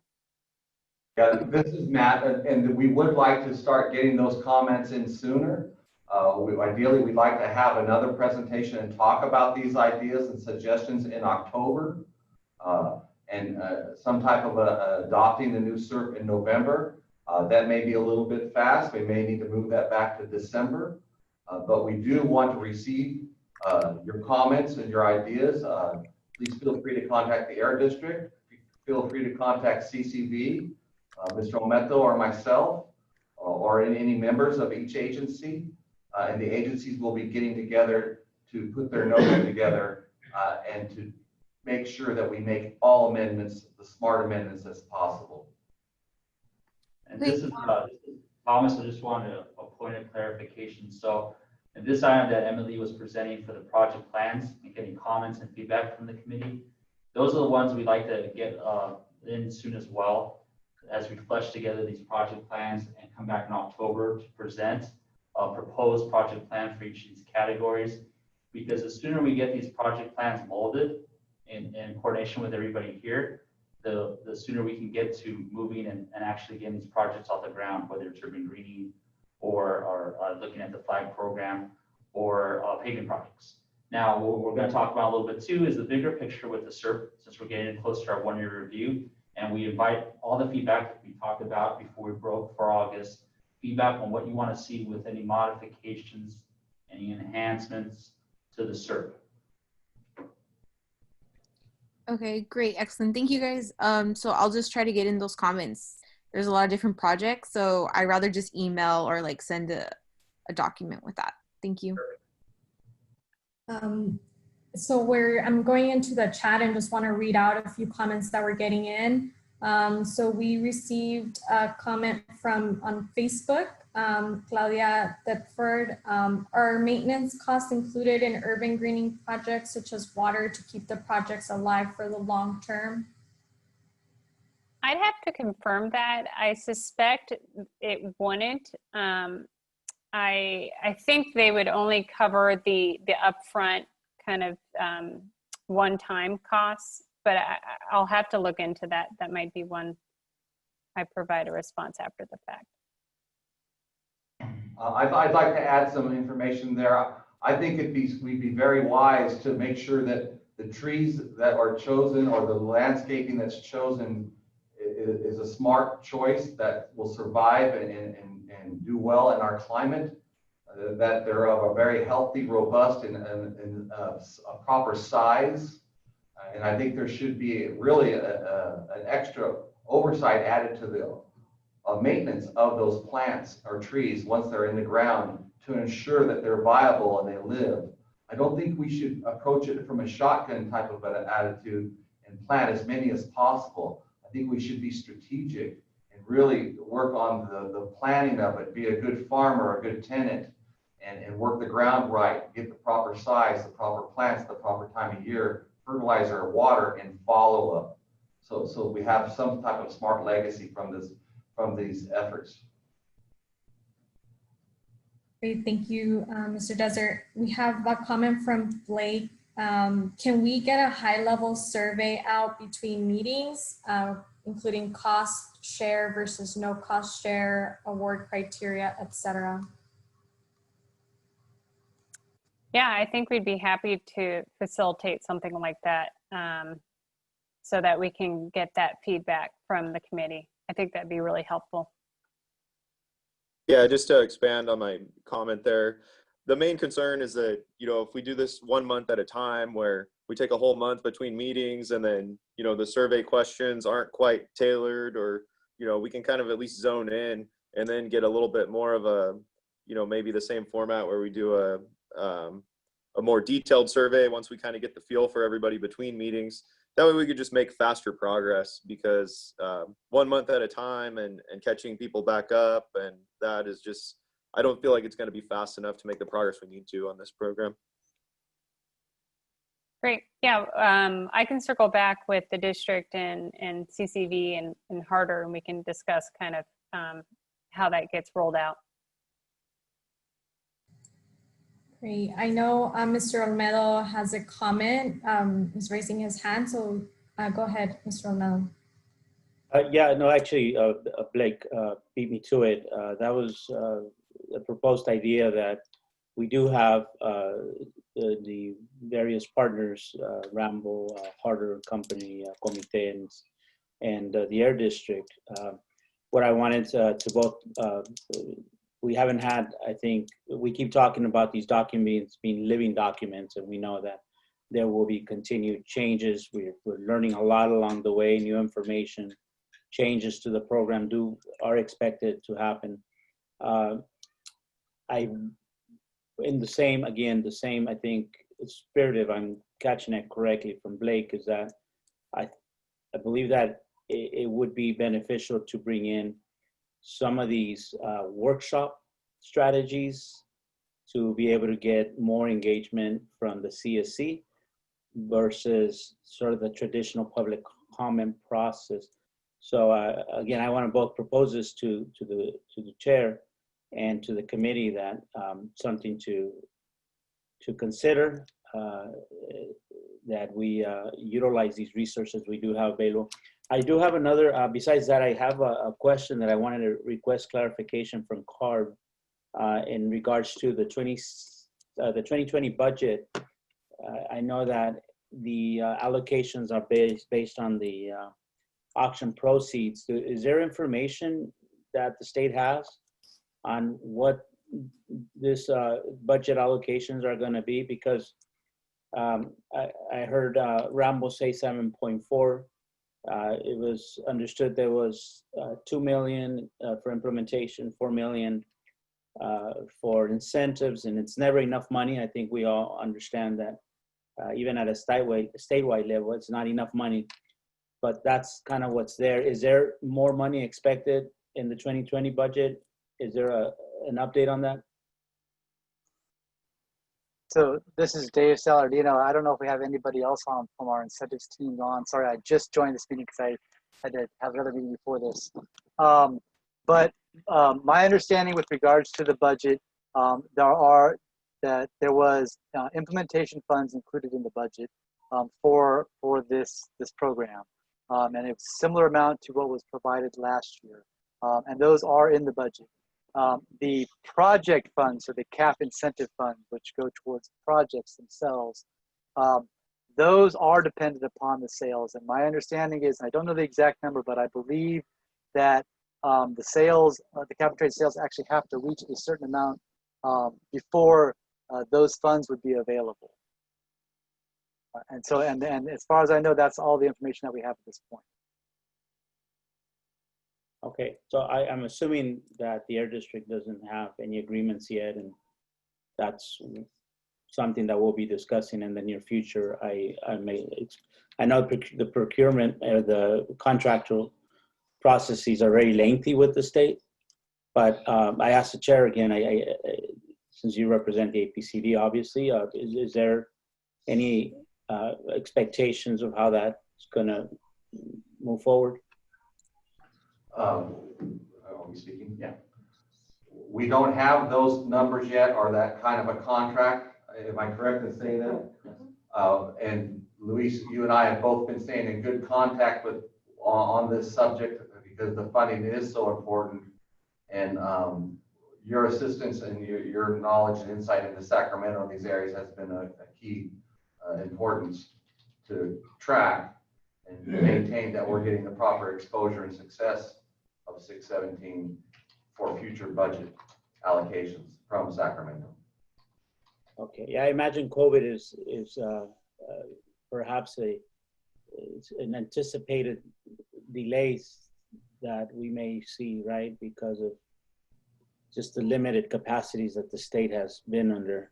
Yeah, this is Matt, and we would like to start getting those comments in sooner. Ideally, we'd like to have another presentation and talk about these ideas and suggestions in October. and some type of adopting the new SERP in November. That may be a little bit fast. We may need to move that back to December, but we do want to receive your comments and your ideas. Please feel free to contact the Air District. Feel free to contact CCV, Mr. Ometo or myself, or any members of each agency. And the agencies will be getting together to put their notes together and to make sure that we make all amendments, the smart amendments as possible. And this is Thomas. I just wanted a point of clarification. So in this item that Emily was presenting for the project plans and getting comments and feedback from the committee, those are the ones we'd like to get in soon as well, as we flesh together these project plans and come back in October to present a proposed project plan for each of these categories. Because the sooner we get these project plans molded in coordination with everybody here, the sooner we can get to moving and actually getting these projects off the ground, whether it's urban greening or looking at the flag program or paving projects. Now, what we're going to talk about a little bit too is the bigger picture with the SERP, since we're getting close to our one-year review. And we invite all the feedback that we talked about before we broke for August, feedback on what you want to see with any modifications, any enhancements to the SERP. Okay, great, excellent. Thank you guys. So I'll just try to get in those comments. There's a lot of different projects, so I'd rather just email or like send a document with that. Thank you. So I'm going into the chat and just want to read out a few comments that we're getting in. So we received a comment on Facebook, Claudia Thetford. Are maintenance costs included in urban greening projects such as water to keep the projects alive for the long term? I'd have to confirm that. I suspect it wouldn't. I think they would only cover the upfront kind of one-time costs, but I'll have to look into that. That might be one I provide a response after the fact. I'd like to add some information there. I think we'd be very wise to make sure that the trees that are chosen or the landscaping that's chosen is a smart choice that will survive and do well in our climate, that they're of a very healthy, robust, and a proper size. And I think there should be really an extra oversight added to the maintenance of those plants or trees once they're in the ground to ensure that they're viable and they live. I don't think we should approach it from a shotgun type of an attitude and plant as many as possible. I think we should be strategic and really work on the planning of it, be a good farmer, a good tenant, and work the ground right, get the proper size, the proper plants, the proper time of year, fertilizer, water, and follow up. So we have some type of smart legacy from these efforts. Great, thank you, Mr. Desert. We have a comment from Blake. Can we get a high-level survey out between meetings, including cost share versus no cost share, award criteria, etc.? Yeah, I think we'd be happy to facilitate something like that so that we can get that feedback from the committee. I think that'd be really helpful. Yeah, just to expand on my comment there, the main concern is that, if we do this 1 month at a time where we take a whole month between meetings and then, the survey questions aren't quite tailored, or, we can kind of at least zone in and then get a little bit more of a, maybe the same format where we do a more detailed survey once we kind of get the feel for everybody between meetings. That way we could just make faster progress, because 1 month at a time and catching people back up, and that is just, I don't feel like it's going to be fast enough to make the progress we need to on this program. Great. Yeah, I can circle back with the district and CCV and Harder, and we can discuss kind of how that gets rolled out. Great. I know Mr. Olmedo has a comment. He's raising his hand, so go ahead, Mr. Olmedo. Yeah, no, actually, Blake beat me to it. That was a proposed idea that we do have the various partners, Rambo, Harder Company, Comitens, and the Air District. What I wanted to both, we haven't had, I think, we keep talking about these documents being living documents, and we know that there will be continued changes. We're learning a lot along the way, new information, changes to the program are expected to happen. In the same, I think, spirit, if I'm catching it correctly from Blake, is that I believe that it would be beneficial to bring in some of these workshop strategies to be able to get more engagement from the CSC versus sort of the traditional public comment process. So again, I want to both propose this to the chair and to the committee that something to consider, that we utilize these resources we do have available. I do have another, besides that, I have a question that I wanted to request clarification from CARB in regards to the 2020 budget. I know that the allocations are based on the auction proceeds. Is there information that the state has on what this budget allocations are going to be? Because I heard Rambo say 7.4. It was understood there was 2 million for implementation, 4 million for incentives, and it's never enough money. I think we all understand that even at a statewide level, it's not enough money, but that's kind of what's there. Is there more money expected in the 2020 budget? Is there an update on that? So this is Dave Salardino. I don't know if we have anybody else on from our incentives team on. Sorry, I just joined this meeting because I had to have another meeting before this. But my understanding with regards to the budget, there was implementation funds included in the budget for this program, and it's a similar amount to what was provided last year, and those are in the budget. The project funds, so the CAP incentive funds, which go towards projects themselves, those are dependent upon the sales. And my understanding is, I don't know the exact number, but I believe that the sales, the cap and trade sales actually have to reach a certain amount before those funds would be available. And so, and as far as I know, that's all the information that we have at this point. Okay, so I'm assuming that the Air District doesn't have any agreements yet, and that's something that we'll be discussing in the near future. I know the procurement or the contractual processes are very lengthy with the state, but I asked the chair again, since you represent the APCD, obviously, is there any expectations of how that's going to move forward? Are we speaking? Yeah. We don't have those numbers yet, or that kind of a contract. Am I correct in saying that? And Luis, you and I have both been staying in good contact on this subject because the funding is so important. And your assistance and your knowledge and insight into Sacramento and these areas has been a key importance to track and maintain that we're getting the proper exposure and success of 617 for future budget allocations from Sacramento. Okay, yeah, I imagine COVID is perhaps an anticipated delays that we may see, right? Because of just the limited capacities that the state has been under.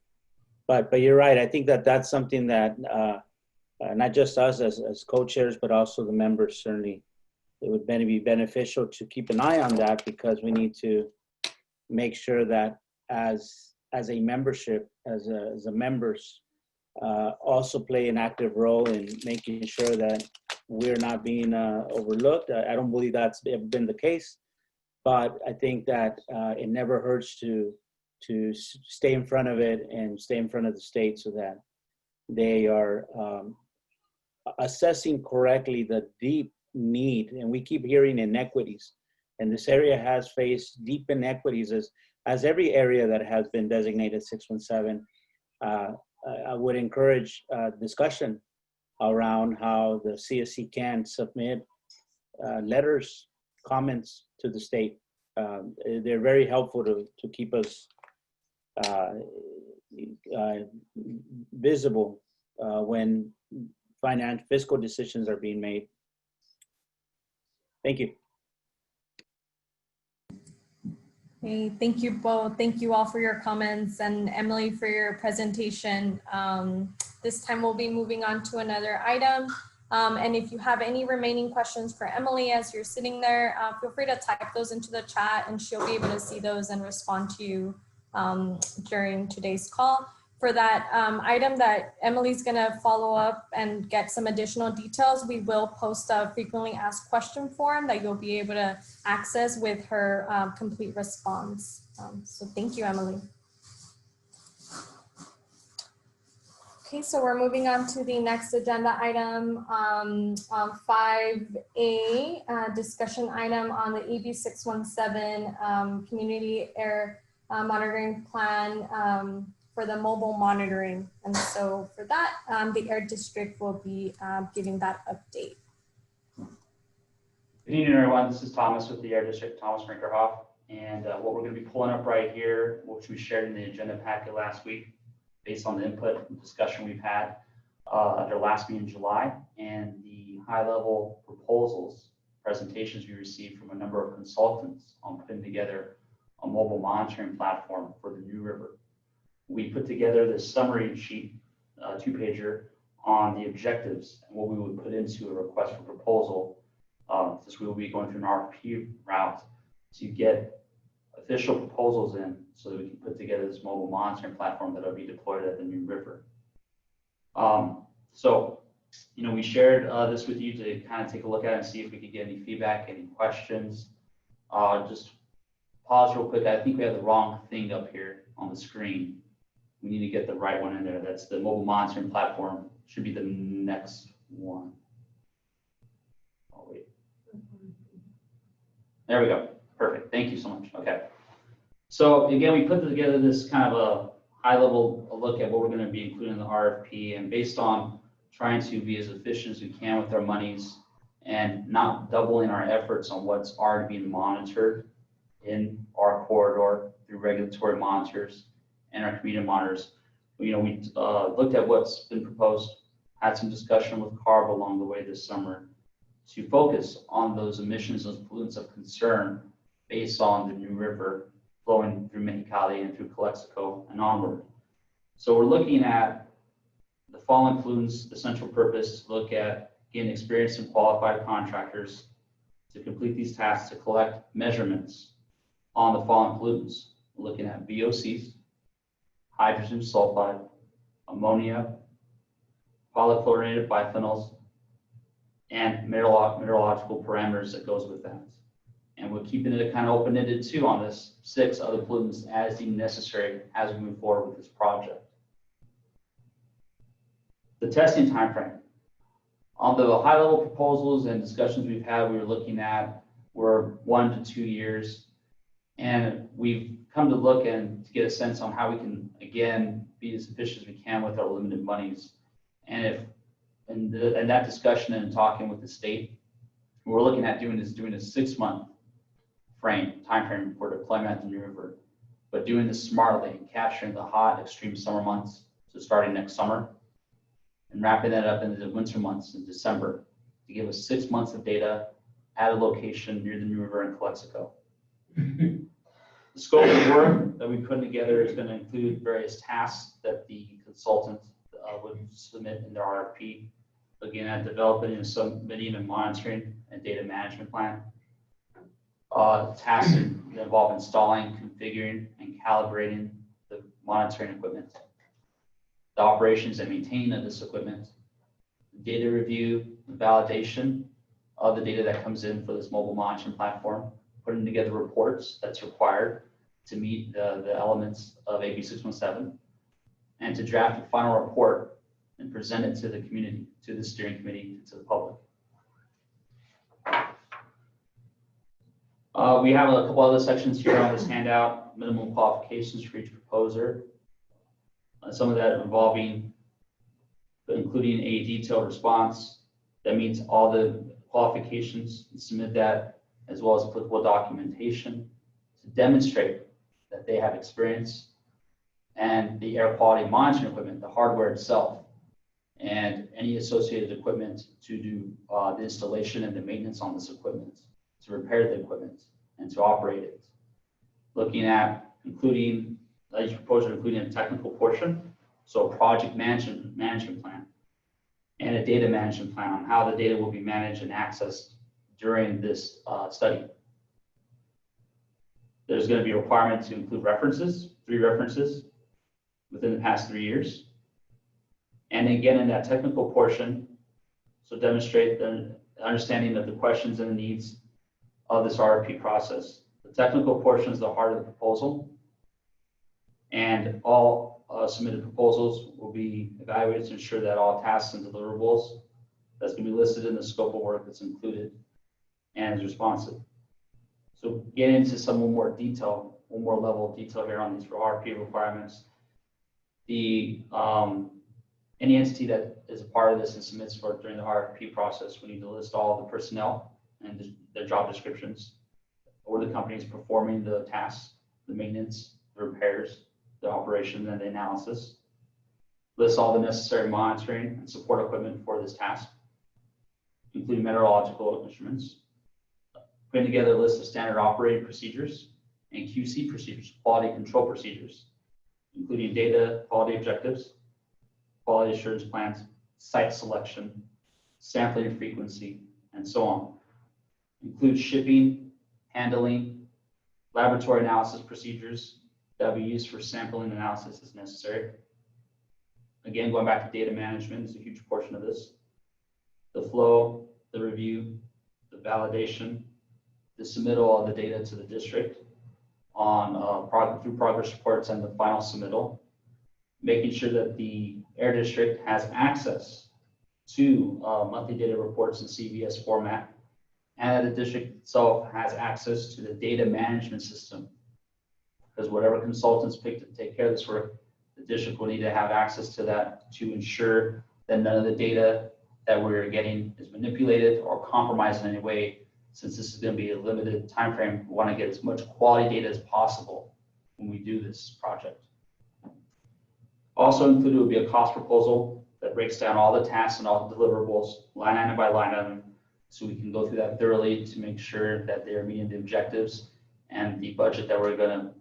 But you're right. I think that that's something that not just us as co-chairs, but also the members, certainly it would be beneficial to keep an eye on that, because we need to make sure that as a membership, as a members, also play an active role in making sure that we're not being overlooked. I don't believe that's been the case, but I think that it never hurts to stay in front of it and stay in front of the state so that they are assessing correctly the deep need. And we keep hearing inequities, and this area has faced deep inequities as every area that has been designated 617. I would encourage discussion around how the CSC can submit letters, comments to the state. They're very helpful to keep us visible when fiscal decisions are being made. Thank you. Hey, thank you both. Thank you all for your comments, and Emily for your presentation. This time we'll be moving on to another item. And if you have any remaining questions for Emily as you're sitting there, feel free to type those into the chat and she'll be able to see those and respond to you during today's call. For that item that Emily's gonna follow up and get some additional details, we will post a frequently asked question form that you'll be able to access with her complete response. So thank you, Emily. Okay, so we're moving on to the next agenda item, 5A, discussion item on the AB617 community air monitoring plan for the mobile monitoring. And so for that, the Air District will be giving that update. Good evening, everyone. This is Thomas with the Air District, Thomas Rinkerhoff. And what we're going to be pulling up right here, which we shared in the agenda packet last week, based on the input and discussion we've had at our last meeting in July, and the high-level proposals, presentations we received from a number of consultants on putting together a mobile monitoring platform for the New River. We put together this summary sheet, two-pager, on the objectives and what we would put into a request for proposal. Since we will be going through an RFP route to get official proposals in so that we can put together this mobile monitoring platform that will be deployed at the New River. So, we shared this with you to kind of take a look at it and see if we could get any feedback, any questions. Just pause real quick. I think we have the wrong thing up here on the screen. We need to get the right one in there. That's the mobile monitoring platform. Should be the next one. Oh, wait. There we go. Perfect. Thank you so much. Okay. So again, we put together this kind of a high-level look at what we're going to be including in the RFP, and based on trying to be as efficient as we can with our monies and not doubling our efforts on what's already being monitored in our corridor through regulatory monitors and our community monitors. We looked at what's been proposed, had some discussion with CARB along the way this summer to focus on those emissions, those pollutants of concern based on the New River flowing through Mexicali and through Calexico and onward. So we're looking at the following pollutants, the central purpose, to look at getting experienced and qualified contractors to complete these tasks to collect measurements on the following pollutants. We're looking at VOCs, hydrogen sulfide, ammonia, polychlorinated biphenyls, and meteorological parameters that goes with that. And we're keeping it kind of open-ended too on this 6 other pollutants as deemed necessary as we move forward with this project. The testing timeframe. On the high-level proposals and discussions we've had, we were looking at were 1 to 2 years. And we've come to look and to get a sense on how we can, again, be as efficient as we can with our limited monies. And that discussion and talking with the state, what we're looking at doing a 6-month time frame for deployment at the New River, but doing this smartly and capturing the hot, extreme summer months, so starting next summer, and wrapping that up into the winter months in December to give us 6 months of data at a location near the New River in Calexico. The scope of work that we put together is going to include various tasks that the consultant would submit in their RFP, looking at developing and submitting a monitoring and data management plan. Tasks that involve installing, configuring, and calibrating the monitoring equipment, the operations and maintaining of this equipment, data review, and validation of the data that comes in for this mobile monitoring platform, putting together reports that's required to meet the elements of AB617, and to draft a final report and present it to the community, to the steering committee, to the public. We have a couple other sections here on this handout, minimum qualifications for each proposer, some of that involving, including a detailed response that meets all the qualifications, and submit that, as well as applicable documentation to demonstrate that they have experience, and the air quality monitoring equipment, the hardware itself, and any associated equipment to do the installation and the maintenance on this equipment, to repair the equipment, and to operate it. Looking at including, each proposal including a technical portion, so a project management plan, and a data management plan on how the data will be managed and accessed during this study. There's going to be a requirement to include references, 3 references within the past 3 years. And again, in that technical portion, so demonstrate the understanding of the questions and the needs of this RFP process. The technical portion is the heart of the proposal, and all submitted proposals will be evaluated to ensure that all tasks and deliverables that's going to be listed in the scope of work that's included and is responsive. So get into some more detail, one more level of detail here on these RFP requirements. The any entity that is a part of this and submits for during the RFP process, we need to list all the personnel and their job descriptions, or the companies performing the tasks, the maintenance, the repairs, the operation, and the analysis. List all the necessary monitoring and support equipment for this task, including meteorological instruments. Putting together a list of standard operating procedures and QC procedures, quality control procedures, including data quality objectives, quality assurance plans, site selection, sampling frequency, and so on. Include shipping, handling, laboratory analysis procedures that will be used for sampling analysis as necessary. Again, going back to data management is a huge portion of this. The flow, the review, the validation, the submittal of the data to the district on through progress reports and the final submittal. Making sure that the air district has access to monthly data reports in CVS format, and the district itself has access to the data management system. Because whatever consultants pick to take care of this work, the district will need to have access to that to ensure that none of the data that we're getting is manipulated or compromised in any way. Since this is going to be a limited time frame, we want to get as much quality data as possible when we do this project. Also included will be a cost proposal that breaks down all the tasks and all the deliverables, line item by line item, so we can go through that thoroughly to make sure that they're meeting the objectives and the budget that we're going to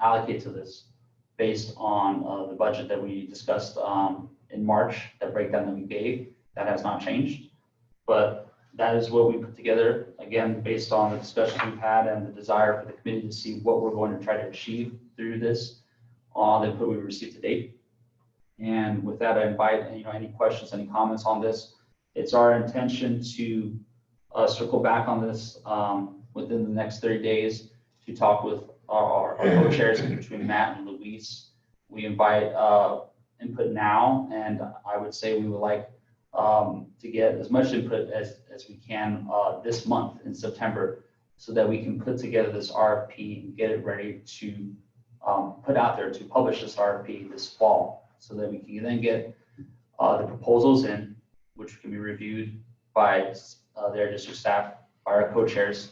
allocate to this based on the budget that we discussed in March, that breakdown that we gave. That has not changed, but that is what we put together, again, based on the discussions we've had and the desire for the committee to see what we're going to try to achieve through this on the input we received to date. And with that, I invite any questions, any comments on this. It's our intention to circle back on this within the next 30 days to talk with our co-chairs between Matt and Luis. We invite input now, and I would say we would like to get as much input as we can this month in September, so that we can put together this RFP and get it ready to put out there to publish this RFP this fall, so that we can then get the proposals in, which can be reviewed by their district staff, by our co-chairs,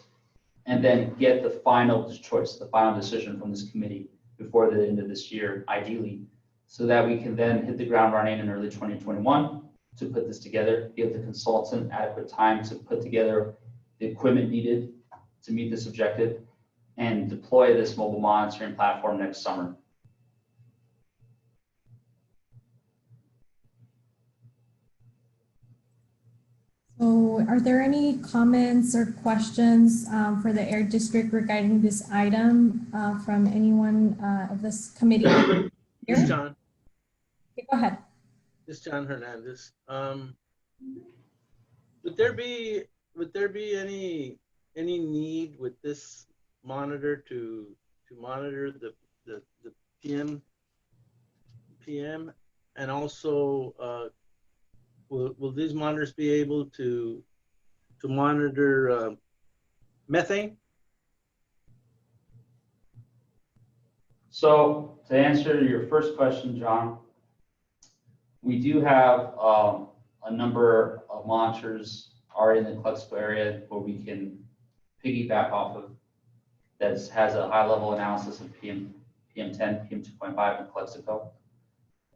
and then get the final choice, the final decision from this committee before the end of this year, ideally, so that we can then hit the ground running in early 2021 to put this together, give the consultant adequate time to put together the equipment needed to meet this objective, and deploy this mobile monitoring platform next summer. So are there any comments or questions for the Air District regarding this item from anyone of this committee? This is John. Okay, go ahead. This is John Hernandez. Would there be any need with this monitor to monitor the PM, and also will these monitors be able to monitor methane? So to answer your first question, John, We do have a number of monitors already in the Calexico area where we can piggyback off of that has a high level analysis of PM10, PM2.5 in Calexico,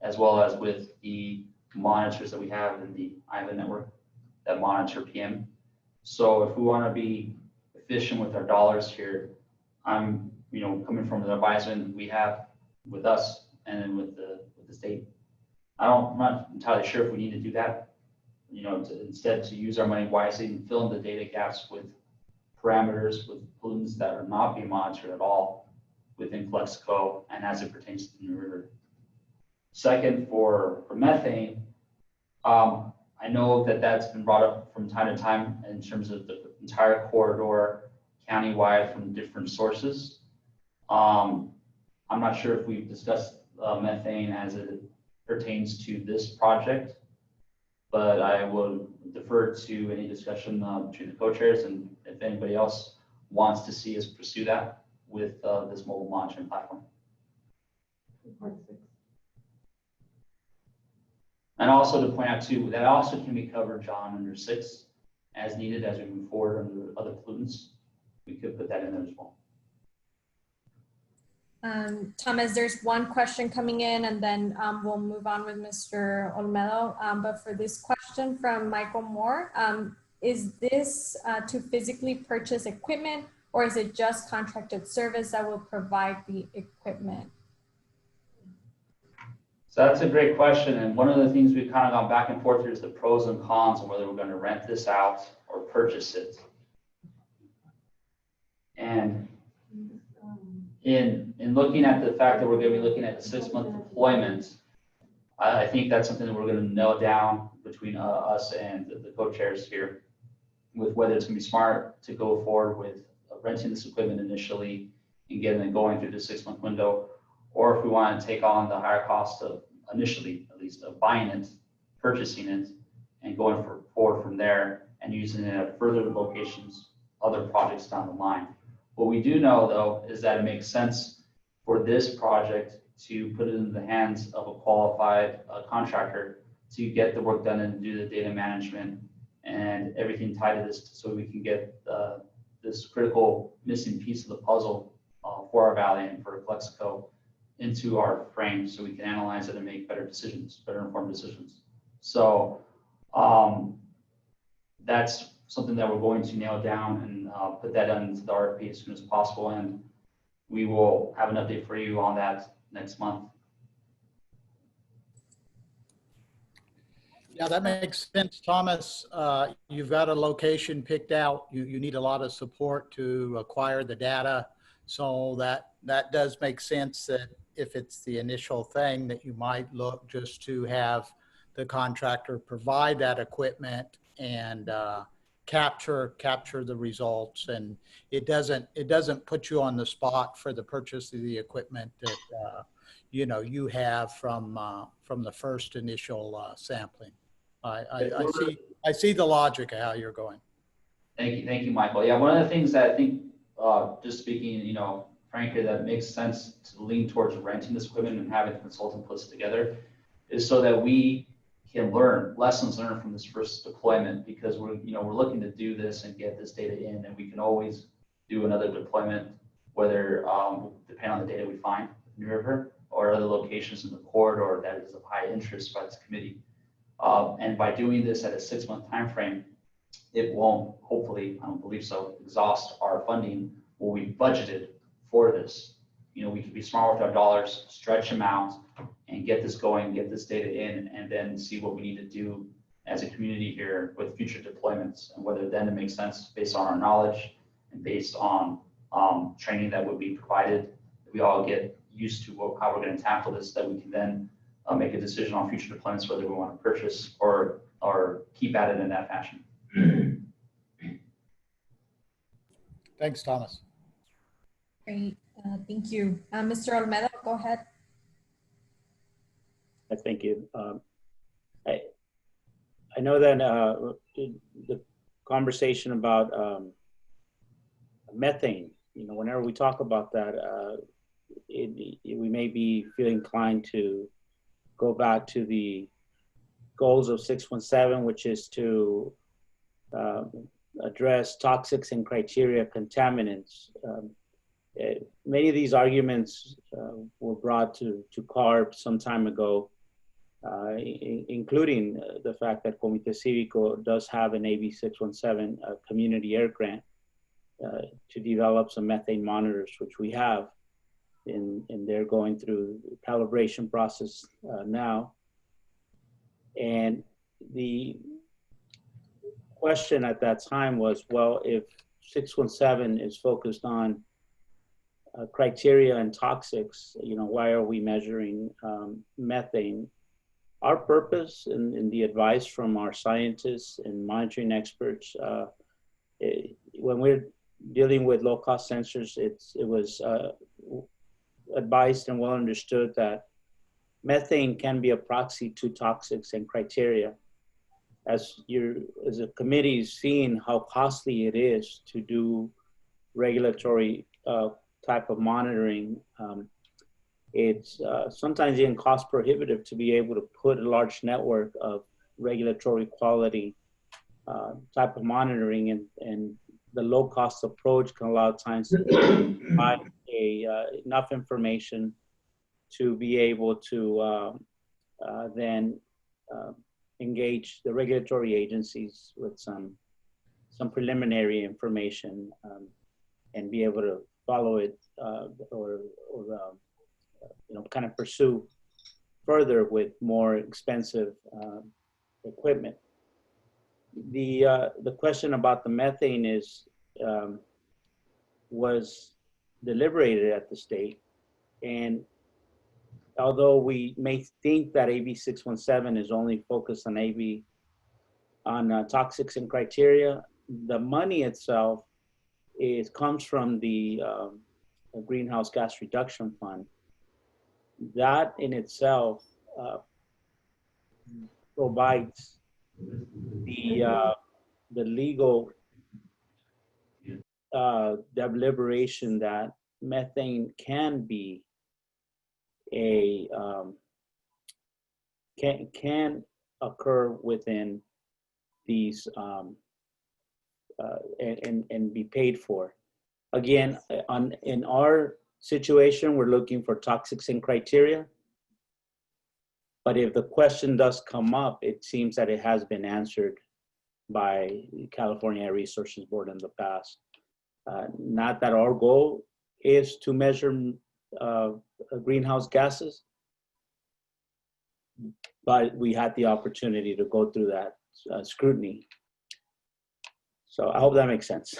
as well as with the monitors that we have in the island network that monitor PM. So if we want to be efficient with our dollars here, I'm coming from the advisement we have with us and then with the state. I'm not entirely sure if we need to do that. Instead to use our money wisely and fill in the data gaps with parameters with pollutants that are not being monitored at all within Calexico and as it pertains to the New River. Second, for methane, I know that that's been brought up from time to time in terms of the entire corridor countywide from different sources. I'm not sure if we've discussed methane as it pertains to this project, but I will defer to any discussion between the co-chairs and if anybody else wants to see us pursue that with this mobile monitoring platform. And also to point out too, that also can be covered, John, under 6 as needed as we move forward under other pollutants. We could put that in there as well. Thomas, there's one question coming in and then we'll move on with Mr. Olmedo. But for this question from Michael Moore, is this to physically purchase equipment or is it just contracted service that will provide the equipment? So that's a great question. And one of the things we've kind of gone back and forth here is the pros and cons on whether we're going to rent this out or purchase it. And in looking at the fact that we're going to be looking at a 6-month deployment, I think that's something that we're going to nail down between us and the co-chairs here with whether it's going to be smart to go forward with renting this equipment initially and getting it going through the 6-month window, or if we want to take on the higher cost of initially, at least, of buying it, purchasing it, and going forward from there and using it at further locations, other projects down the line. What we do know, though, is that it makes sense for this project to put it in the hands of a qualified contractor to get the work done and do the data management and everything tied to this so we can get this critical missing piece of the puzzle for our valley and for Calexico into our frame so we can analyze it and make better decisions, better informed decisions. So that's something that we're going to nail down and put that into the RFP as soon as possible. And we will have an update for you on that next month. Yeah, that makes sense, Thomas. You've got a location picked out. You need a lot of support to acquire the data. So that does make sense that if it's the initial thing that you might look just to have the contractor provide that equipment and capture the results, and it doesn't put you on the spot for the purchase of the equipment that you have from the first initial sampling. I see the logic of how you're going. Thank you, Michael. Yeah, one of the things that I think, just speaking, frankly, that makes sense to lean towards renting this equipment and having the consultant put it together is so that we can learn lessons learned from this first deployment, because we're looking to do this and get this data in, and we can always do another deployment, whether depending on the data we find in New River or other locations in the corridor that is of high interest by this committee. And by doing this at a 6-month time frame, it won't, hopefully, I don't believe so, exhaust our funding what we budgeted for this. We can be smart with our dollars, stretch them out, and get this going, get this data in, and then see what we need to do as a community here with future deployments, and whether then it makes sense based on our knowledge and based on training that would be provided. We all get used to how we're going to tackle this, that we can then make a decision on future deployments whether we want to purchase or keep at it in that fashion. Thanks, Thomas. Great, thank you. Mr. Olmedo, go ahead. Thank you. I know that the conversation about methane, whenever we talk about that, we may be feeling inclined to go back to the goals of 617, which is to address toxics and criteria contaminants. Many of these arguments were brought to CARB some time ago, including the fact that Comité Cívico does have an AB617 community air grant to develop some methane monitors, which we have, and they're going through the calibration process now. And the question at that time was, well, if 617 is focused on criteria and toxics, why are we measuring methane? Our purpose and the advice from our scientists and monitoring experts, when we're dealing with low-cost sensors, it was advised and well understood that methane can be a proxy to toxics and criteria. As a committee is seeing how costly it is to do regulatory type of monitoring, it's sometimes even cost prohibitive to be able to put a large network of regulatory quality type of monitoring, and the low cost approach can allow times to provide enough information to be able to then engage the regulatory agencies with some preliminary information and be able to follow it or kind of pursue further with more expensive equipment. The question about the methane was deliberated at the state, and although we may think that AB617 is only focused on toxics and criteria, the money itself comes from the Greenhouse Gas Reduction Fund. That in itself provides the legal deliberation that methane can be can occur within these and be paid for. Again, in our situation, we're looking for toxics and criteria. But if the question does come up, it seems that it has been answered by the California Air Resources Board in the past. Not that our goal is to measure greenhouse gases, but we had the opportunity to go through that scrutiny. So I hope that makes sense.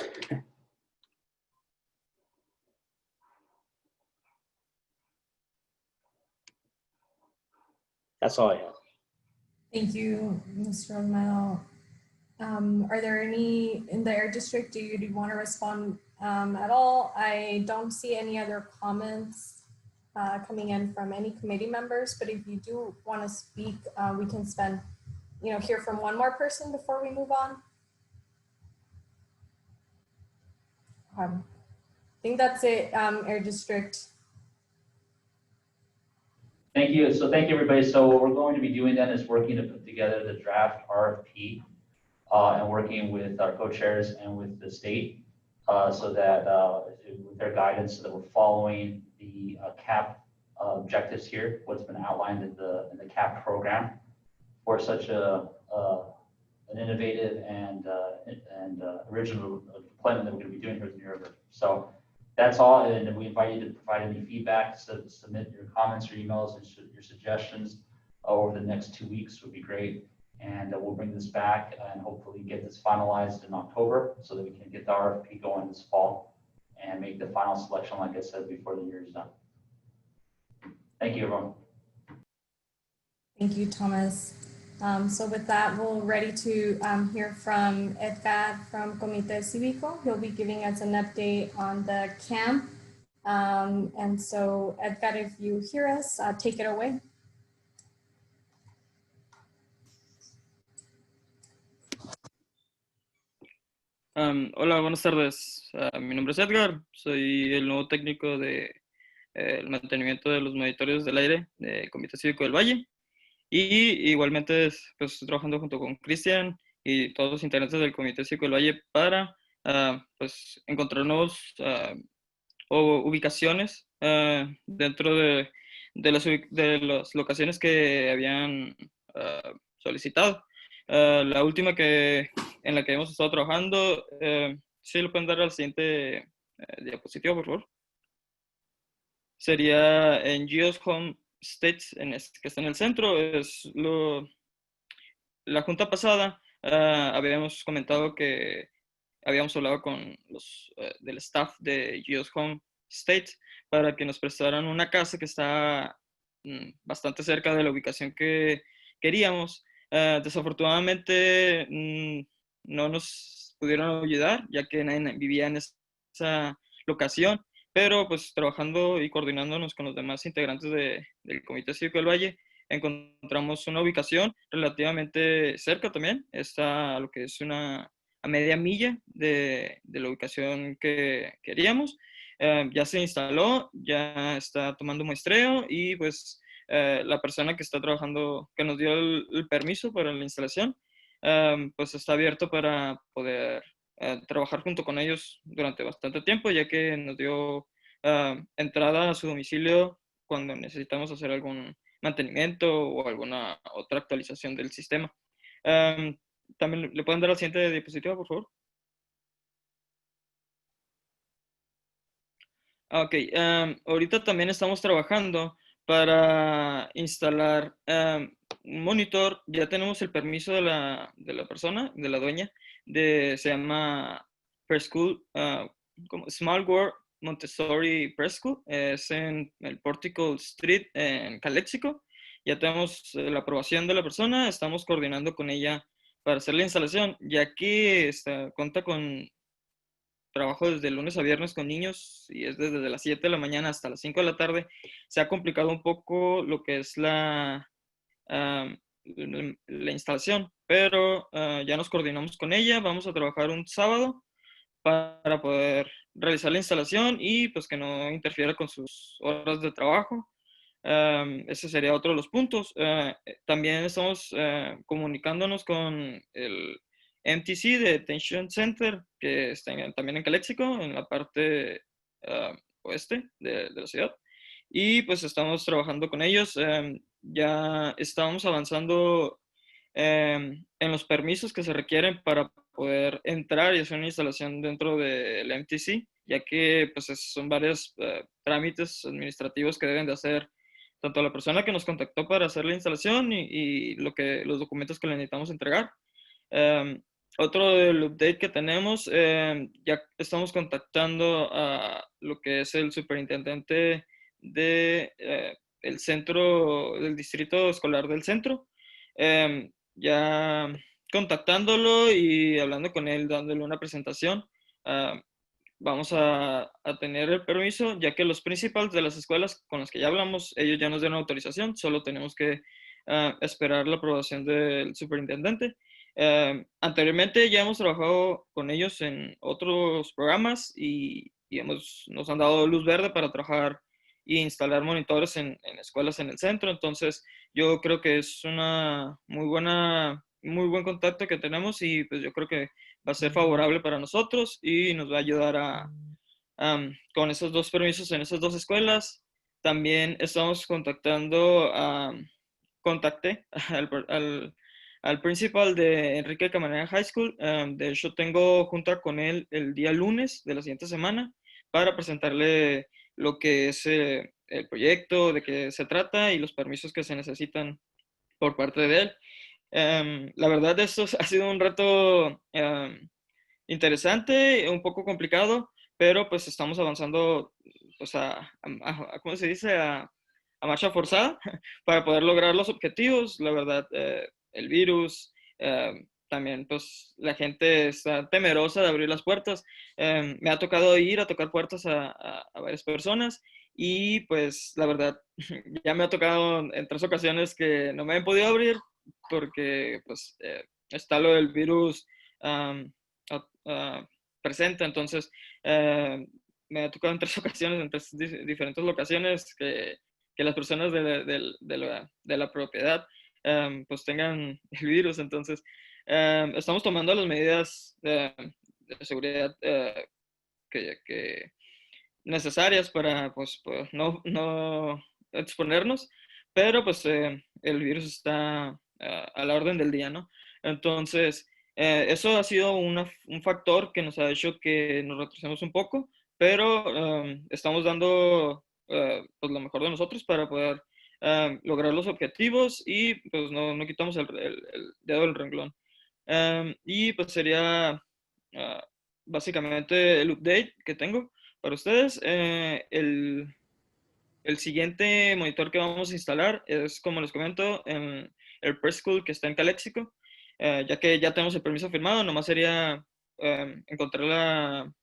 That's all I have. Thank you, Mr. Romero. Are there any in the Air District? Do you want to respond at all? I don't see any other comments coming in from any committee members, but if you do want to speak, we can hear from one more person before we move on. I think that's it, Air District. Thank you. So thank you, everybody. So what we're going to be doing then is working to put together the draft RFP and working with our co-chairs and with the state so that with their guidance, so that we're following the CAP objectives here, what's been outlined in the CAP program for such an innovative and original deployment that we're going to be doing here at the River. So that's all, and we invite you to provide any feedback, so submit your comments or emails and your suggestions over the next 2 weeks would be great. And we'll bring this back and hopefully get this finalized in October so that we can get the RFP going this fall and make the final selection, like I said, before the year is done. Thank you, everyone. Thank you, Thomas. So with that, we're ready to hear from Edgar from Comité Cívico. He'll be giving us an update on the camp. And so Edgar, if you hear us, take it away. Hola, buenas tardes. Mi nombre es Edgar, soy el nuevo técnico de el mantenimiento de los monitores del aire de Comité Cívico del Valle. Y igualmente, pues, estoy trabajando junto con Cristian y todos los integrantes del Comité Cívico del Valle para, pues, encontrar nuevos o ubicaciones dentro de las locaciones que habían solicitado. La última en la que hemos estado trabajando, sí, lo pueden dar al siguiente diapositiva, por favor. Sería en Geo's Home States, que está en el centro. La junta pasada habíamos comentado que habíamos hablado con los del staff de Geo's Home States para que nos prestaran una casa que está bastante cerca de la ubicación que queríamos. Desafortunadamente no nos pudieron ayudar, ya que nadie vivía en esa locación, pero pues trabajando y coordinándonos con los demás integrantes del Comité Cívico del Valle, encontramos una ubicación relativamente cerca también. Está lo que es a media milla de la ubicación que queríamos. Ya se instaló, ya está tomando muestreo y pues la persona que está trabajando, que nos dio el permiso para la instalación, pues está abierto para poder trabajar junto con ellos durante bastante tiempo, ya que nos dio entrada a su domicilio cuando necesitamos hacer algún mantenimiento o alguna otra actualización del sistema. También le pueden dar la siguiente diapositiva, por favor. Ok, ahorita también estamos trabajando para instalar un monitor. Ya tenemos el permiso de la persona, de la dueña, se llama Preschool, como Small World Montessori Preschool. Es en el Portico Street en Calexico. Ya tenemos la aprobación de la persona, estamos coordinando con ella para hacer la instalación, ya que cuenta con trabajo desde lunes a viernes con niños y es desde las 7 de la mañana hasta las 5 de la tarde. Se ha complicado un poco lo que es la instalación, pero ya nos coordinamos con ella. Vamos a trabajar un sábado para poder realizar la instalación y pues que no interfiera con sus horas de trabajo. Ese sería otro de los puntos. También estamos comunicándonos con el MTC de Detention Center, que está también en Calexico, en la parte oeste de la ciudad. Y pues estamos trabajando con ellos. Ya estamos avanzando en los permisos que se requieren para poder entrar y hacer una instalación dentro del MTC, ya que pues son varios trámites administrativos que deben de hacer tanto la persona que nos contactó para hacer la instalación y los documentos que le necesitamos entregar. Otro del update que tenemos, ya estamos contactando a lo que es el superintendente el centro, del distrito escolar del centro, ya contactándolo y hablando con él, dándole una presentación. Vamos a tener el permiso, ya que los principales de las escuelas con las que ya hablamos, ellos ya nos dieron autorización, solo tenemos que esperar la aprobación del superintendente. Anteriormente ya hemos trabajado con ellos en otros programas y nos han dado luz verde para trabajar e instalar monitores en escuelas en el centro. Entonces yo creo que es una muy buen contacto que tenemos y pues yo creo que va a ser favorable para nosotros y nos va a ayudar con esos dos permisos en esas dos escuelas. También estamos contacté al principal de Enrique Camarena High School. De hecho, tengo junta con él el día lunes de la siguiente semana para presentarle lo que es el proyecto, de qué se trata y los permisos que se necesitan por parte de él. La verdad, esto ha sido un reto interesante, un poco complicado, pero pues estamos avanzando pues ¿cómo se dice? A marcha forzada para poder lograr los objetivos. La verdad, el virus, también pues la gente está temerosa de abrir las puertas. Me ha tocado ir a tocar puertas a varias personas y pues la verdad ya me ha tocado en 3 ocasiones que no me han podido abrir porque pues está lo del virus presente. Entonces me ha tocado en 3 ocasiones, en 3 diferentes locaciones que las personas de la propiedad pues tengan el virus. Entonces, estamos tomando las medidas de seguridad que necesarias para pues no exponernos, pero pues el virus está a la orden del día, ¿no? Entonces, eso ha sido un factor que nos ha hecho que nos retrasemos un poco, pero estamos dando pues lo mejor de nosotros para poder lograr los objetivos y pues no quitamos el dedo del renglón. Y pues sería básicamente el update que tengo para ustedes. El siguiente monitor que vamos a instalar es, como les comento, en el preschool que está en Calexico. Ya que ya tenemos el permiso firmado, nomás sería encontrar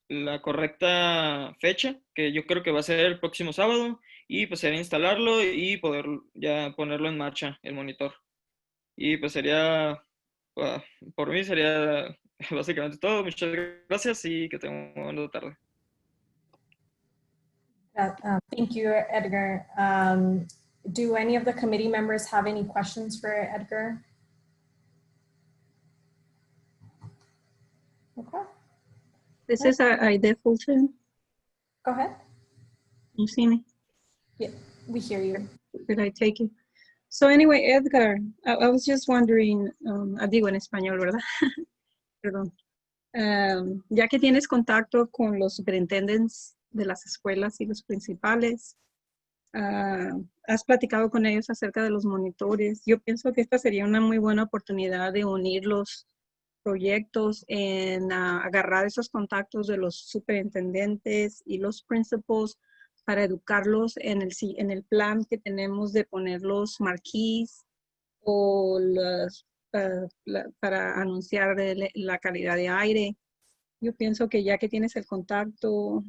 la correcta fecha, que yo creo que va a ser el próximo sábado, y pues sería instalarlo y poder ya ponerlo en marcha, el monitor. Y pues sería, por mí sería básicamente todo. Muchas gracias y que tengan una buena tarde. Thank you, Edgar. Do any of the committee members have any questions for Edgar? Okay. This is Aide Fulton. Go ahead. You see me? Yeah, we hear you. Did I take it? So anyway, Edgar, I was just wondering, digo en español, ¿verdad? Perdón. Ya que tienes contacto con los superintendentes de las escuelas y los principales, has platicado con ellos acerca de los monitores. Yo pienso que esta sería una muy buena oportunidad de unir los proyectos en agarrar esos contactos de los superintendentes y los principals para educarlos en el plan que tenemos de poner los marquís o para anunciar la calidad de aire. Yo pienso que ya que tienes el contacto,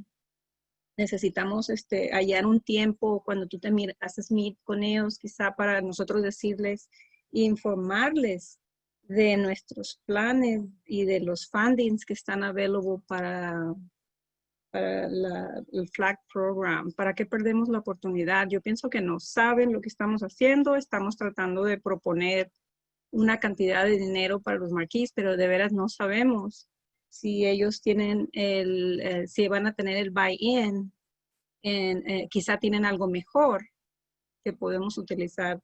necesitamos hallar un tiempo cuando tú haces meet con ellos, quizá para nosotros decirles e informarles de nuestros planes y de los fundings que están available para el FLAG program. ¿Para qué perdemos la oportunidad? Yo pienso que no saben lo que estamos haciendo. Estamos tratando de proponer una cantidad de dinero para los marquís, pero de veras no sabemos si ellos tienen si van a tener el buy-in, quizá tienen algo mejor que podemos utilizar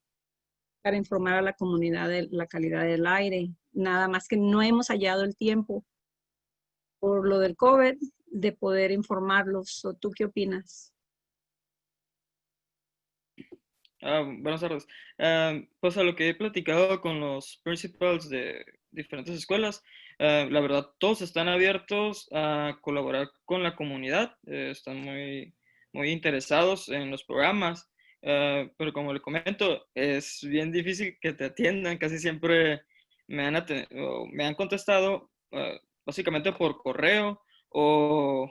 para informar a la comunidad de la calidad del aire. Nada más que no hemos hallado el tiempo por lo del COVID de poder informarlos. ¿Tú qué opinas? Buenas tardes. Pues a lo que he platicado con los principals de diferentes escuelas, la verdad todos están abiertos a colaborar con la comunidad, están muy interesados en los programas, pero como le comento, es bien difícil que te atiendan. Casi siempre me han contestado básicamente por correo o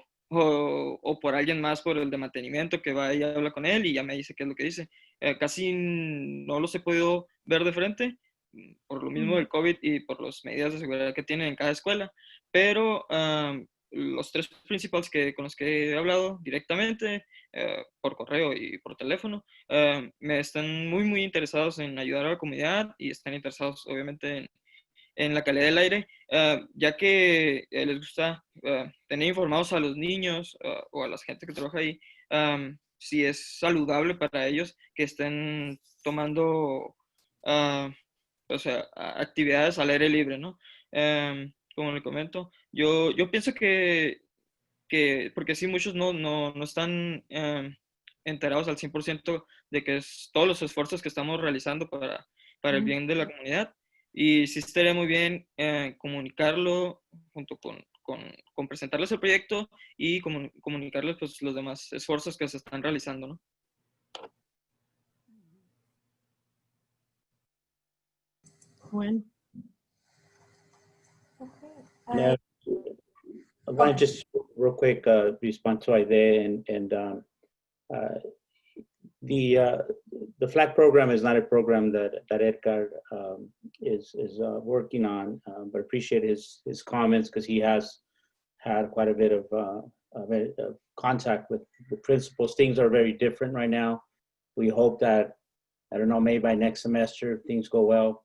por alguien más, por el de mantenimiento, que va y habla con él y ya me dice qué es lo que dice. Casi no los he podido ver de frente por lo mismo del COVID y por las medidas de seguridad que tienen en cada escuela, pero los tres principales con los que he hablado directamente, por correo y por teléfono, me están muy interesados en ayudar a la comunidad y están interesados obviamente en la calidad del aire, ya que les gusta tener informados a los niños o a la gente que trabaja ahí, si es saludable para ellos que estén tomando actividades al aire libre, ¿no? Como le comento, yo pienso que porque sí, muchos no están enterados al 100% de que es todos los esfuerzos que estamos realizando para el bien de la comunidad. Y sí estaría muy bien comunicarlo junto con presentarles el proyecto y comunicarles pues, los demás esfuerzos que se están realizando, ¿no? Bueno. Yeah, I want to just real quick respond to Aide and the FLAG program is not a program that Edgar is working on, but appreciate his comments because he has had quite a bit of contact with the principals. Things are very different right now. We hope that I don't know, maybe by next semester, if things go well,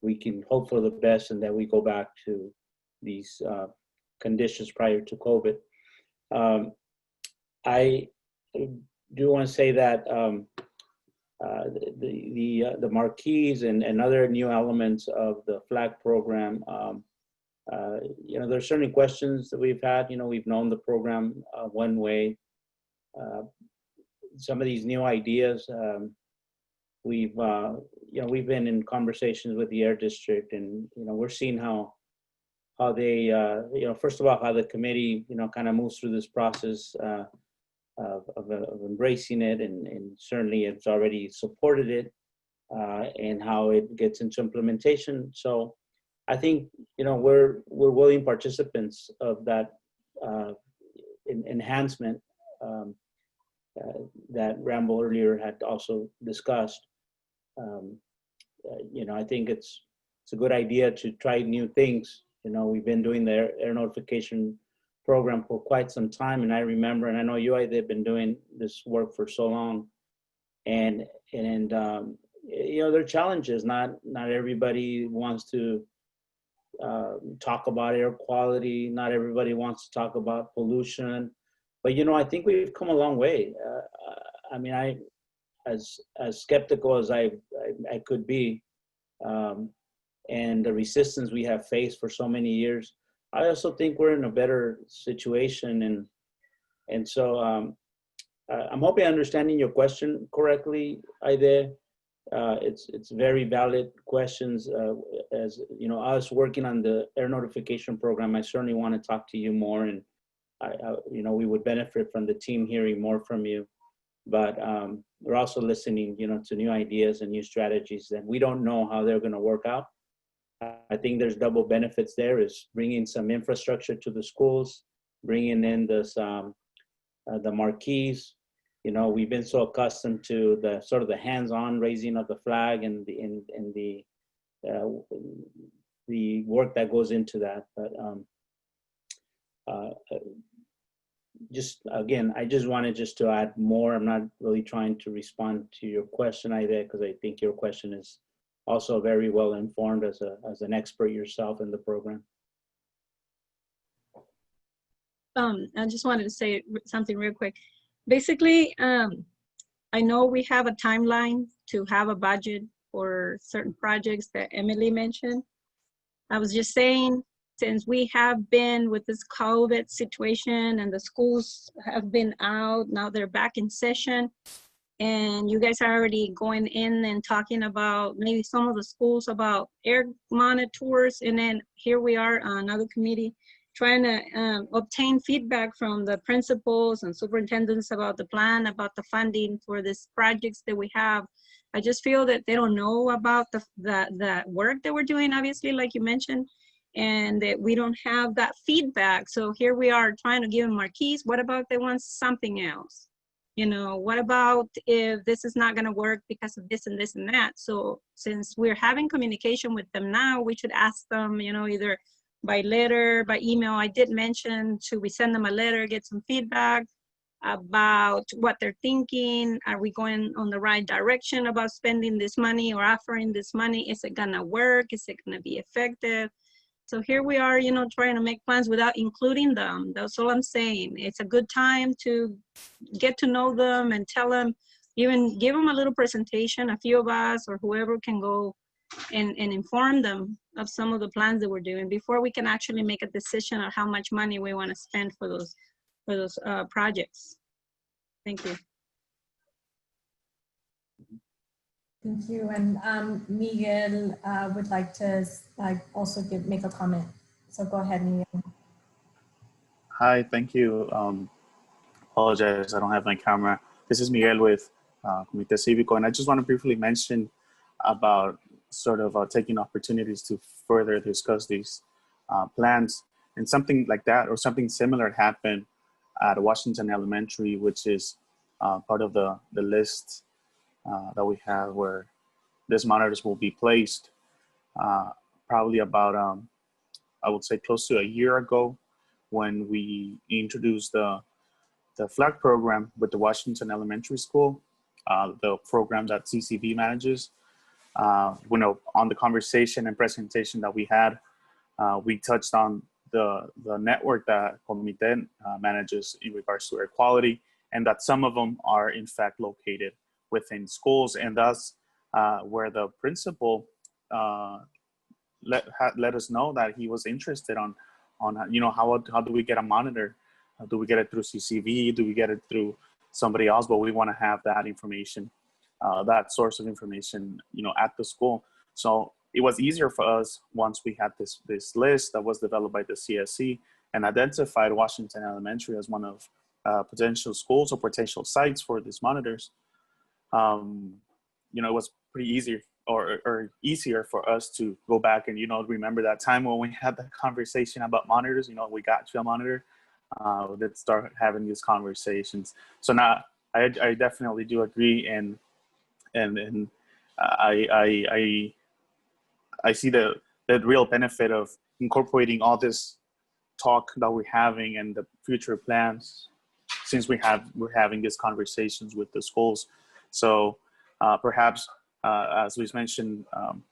we can hope for the best and that we go back to these conditions prior to COVID. I do want to say that the marquees and other new elements of the flag program, there's certainly questions that we've had. We've known the program one way. Some of these new ideas, we've been in conversations with the Air District, and we're seeing how they first of all how the committee kind of moves through this process of embracing it, and certainly it's already supported it, and how it gets into implementation. So I think we're willing participants of that enhancement that Rambo earlier had also discussed. I think it's a good idea to try new things. We've been doing the air notification program for quite some time, and I remember, and I know you, they've been doing this work for so long, and there are challenges. Not everybody wants to talk about air quality. Not everybody wants to talk about pollution, but I think we've come a long way. I mean, as skeptical as I could be, and the resistance we have faced for so many years, I also think we're in a better situation, and so I'm hoping I'm understanding your question correctly, Aide. It's very valid questions. As us working on the air notification program, I certainly want to talk to you more, and we would benefit from the team hearing more from you. But we're also listening, to new ideas and new strategies that we don't know how they're going to work out. I think there's double benefits there, is bringing some infrastructure to the schools, bringing in this, the marquees. We've been so accustomed to the sort of the hands-on raising of the flag and the work that goes into that. But just again, I just wanted to add more. I'm not really trying to respond to your question, Aide, because I think your question is also very well informed as an expert yourself in the program. I just wanted to say something real quick. Basically, I know we have a timeline to have a budget for certain projects that Emily mentioned. I was just saying, since we have been with this COVID situation and the schools have been out, now they're back in session, and you guys are already going in and talking about maybe some of the schools about air monitors, and then here we are on another committee trying to obtain feedback from the principals and superintendents about the plan, about the funding for these projects that we have. I just feel that they don't know about the work that we're doing, obviously, like you mentioned, and that we don't have that feedback. So here we are trying to give them marquees. What about they want something else? What about if this is not going to work because of this and this and that? So since we're having communication with them now, we should ask them, either by letter, by email. I did mention, should we send them a letter, get some feedback about what they're thinking? Are we going on the right direction about spending this money or offering this money? Is it gonna work? Is it gonna be effective? So here we are, trying to make plans without including them. That's all I'm saying. It's a good time to get to know them and tell them, even give them a little presentation, a few of us or whoever can go and inform them of some of the plans that we're doing before we can actually make a decision on how much money we want to spend for those projects. Thank you. Thank you. And Miguel would like to also make a comment. So go ahead, Miguel. Hi, thank you. Apologize, I don't have my camera. This is Miguel with Comité Cívico, and I just want to briefly mention about sort of taking opportunities to further discuss these plans. And something like that or something similar happened at Washington Elementary, which is part of the list that we have where these monitors will be placed. Probably about, I would say close to a year ago, when we introduced the flag program with the Washington Elementary School. the program that CCV manages. On the conversation and presentation that we had, we touched on the network that Comité manages in regards to air quality, and that some of them are in fact located within schools, and thus where the principal let us know that he was interested on how do we get a monitor? Do we get it through CCV? Do we get it through somebody else? But we want to have that information, that source of information, at the school. So it was easier for us once we had this list that was developed by the CSC and identified Washington Elementary as one of potential schools or potential sites for these monitors. It was pretty easy or easier for us to go back and, remember that time when we had the conversation about monitors, we got you a monitor, let's start having these conversations. So now I definitely do agree. And I see the real benefit of incorporating all this talk that we're having and the future plans, since we're having these conversations with the schools. So perhaps, as we mentioned,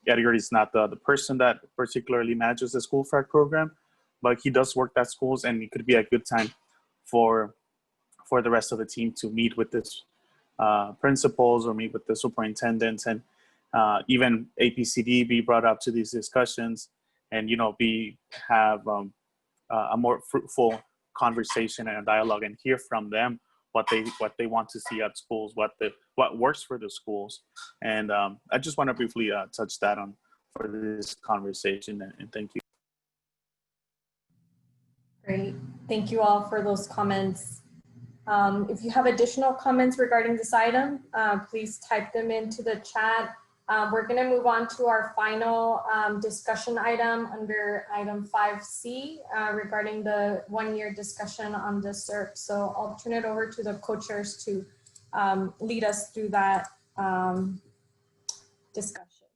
Edgar is not the person that particularly manages the school fair program, but he does work at schools, and it could be a good time for the rest of the team to meet with this principals or meet with the superintendents, and even APCD be brought up to these discussions, and have a more fruitful conversation and a dialogue, and hear from them what they want to see at schools, what works for the schools. And I just want to briefly touch that on for this conversation, and thank you. Great. Thank you all for those comments. If you have additional comments regarding this item, please type them into the chat. We're going to move on to our final discussion item under item 5C regarding the one-year discussion on the SERP. So I'll turn it over to the co-chairs to lead us through that discussion.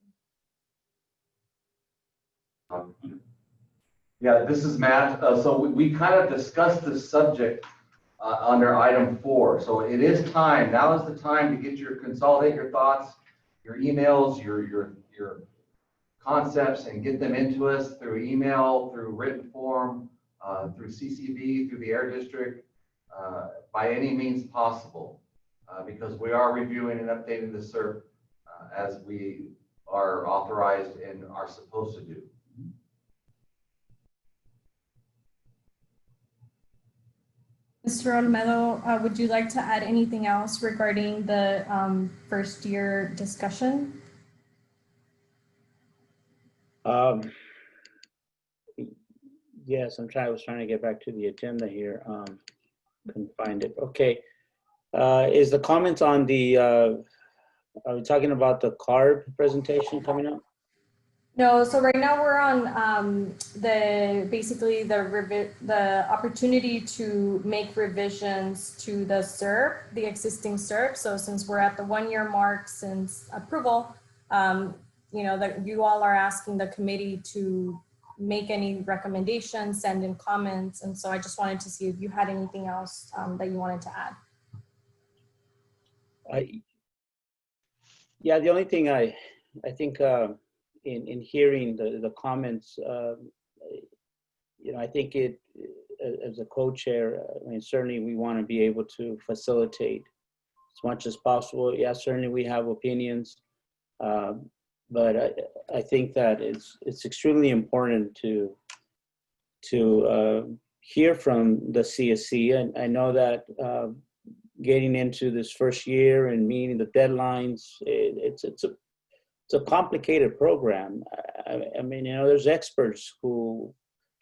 Yeah, this is Matt. So we kind of discussed this subject under item 4. So it is time. Now is the time to consolidate your thoughts, your emails, your concepts, and get them into us through email, through written form, through CCV, through the Air District, by any means possible, because we are reviewing and updating the SERP as we are authorized and are supposed to do. Mr. Olmedo, would you like to add anything else regarding the first year discussion? Yes, I was trying to get back to the agenda here. Couldn't find it. Okay. Is the comments on the, are we talking about the CARB presentation coming up? No, so right now we're on basically the opportunity to make revisions to the SERP, the existing SERP. So since we're at the 1-year mark since approval, that you all are asking the committee to make any recommendations, send in comments. And so I just wanted to see if you had anything else that you wanted to add. Yeah, the only thing I think in hearing the comments, I think as a co-chair, certainly we want to be able to facilitate as much as possible. Yeah, certainly we have opinions, but I think that it's extremely important to hear from the CSC. And I know that getting into this first year and meeting the deadlines, it's a complicated program. There's experts who,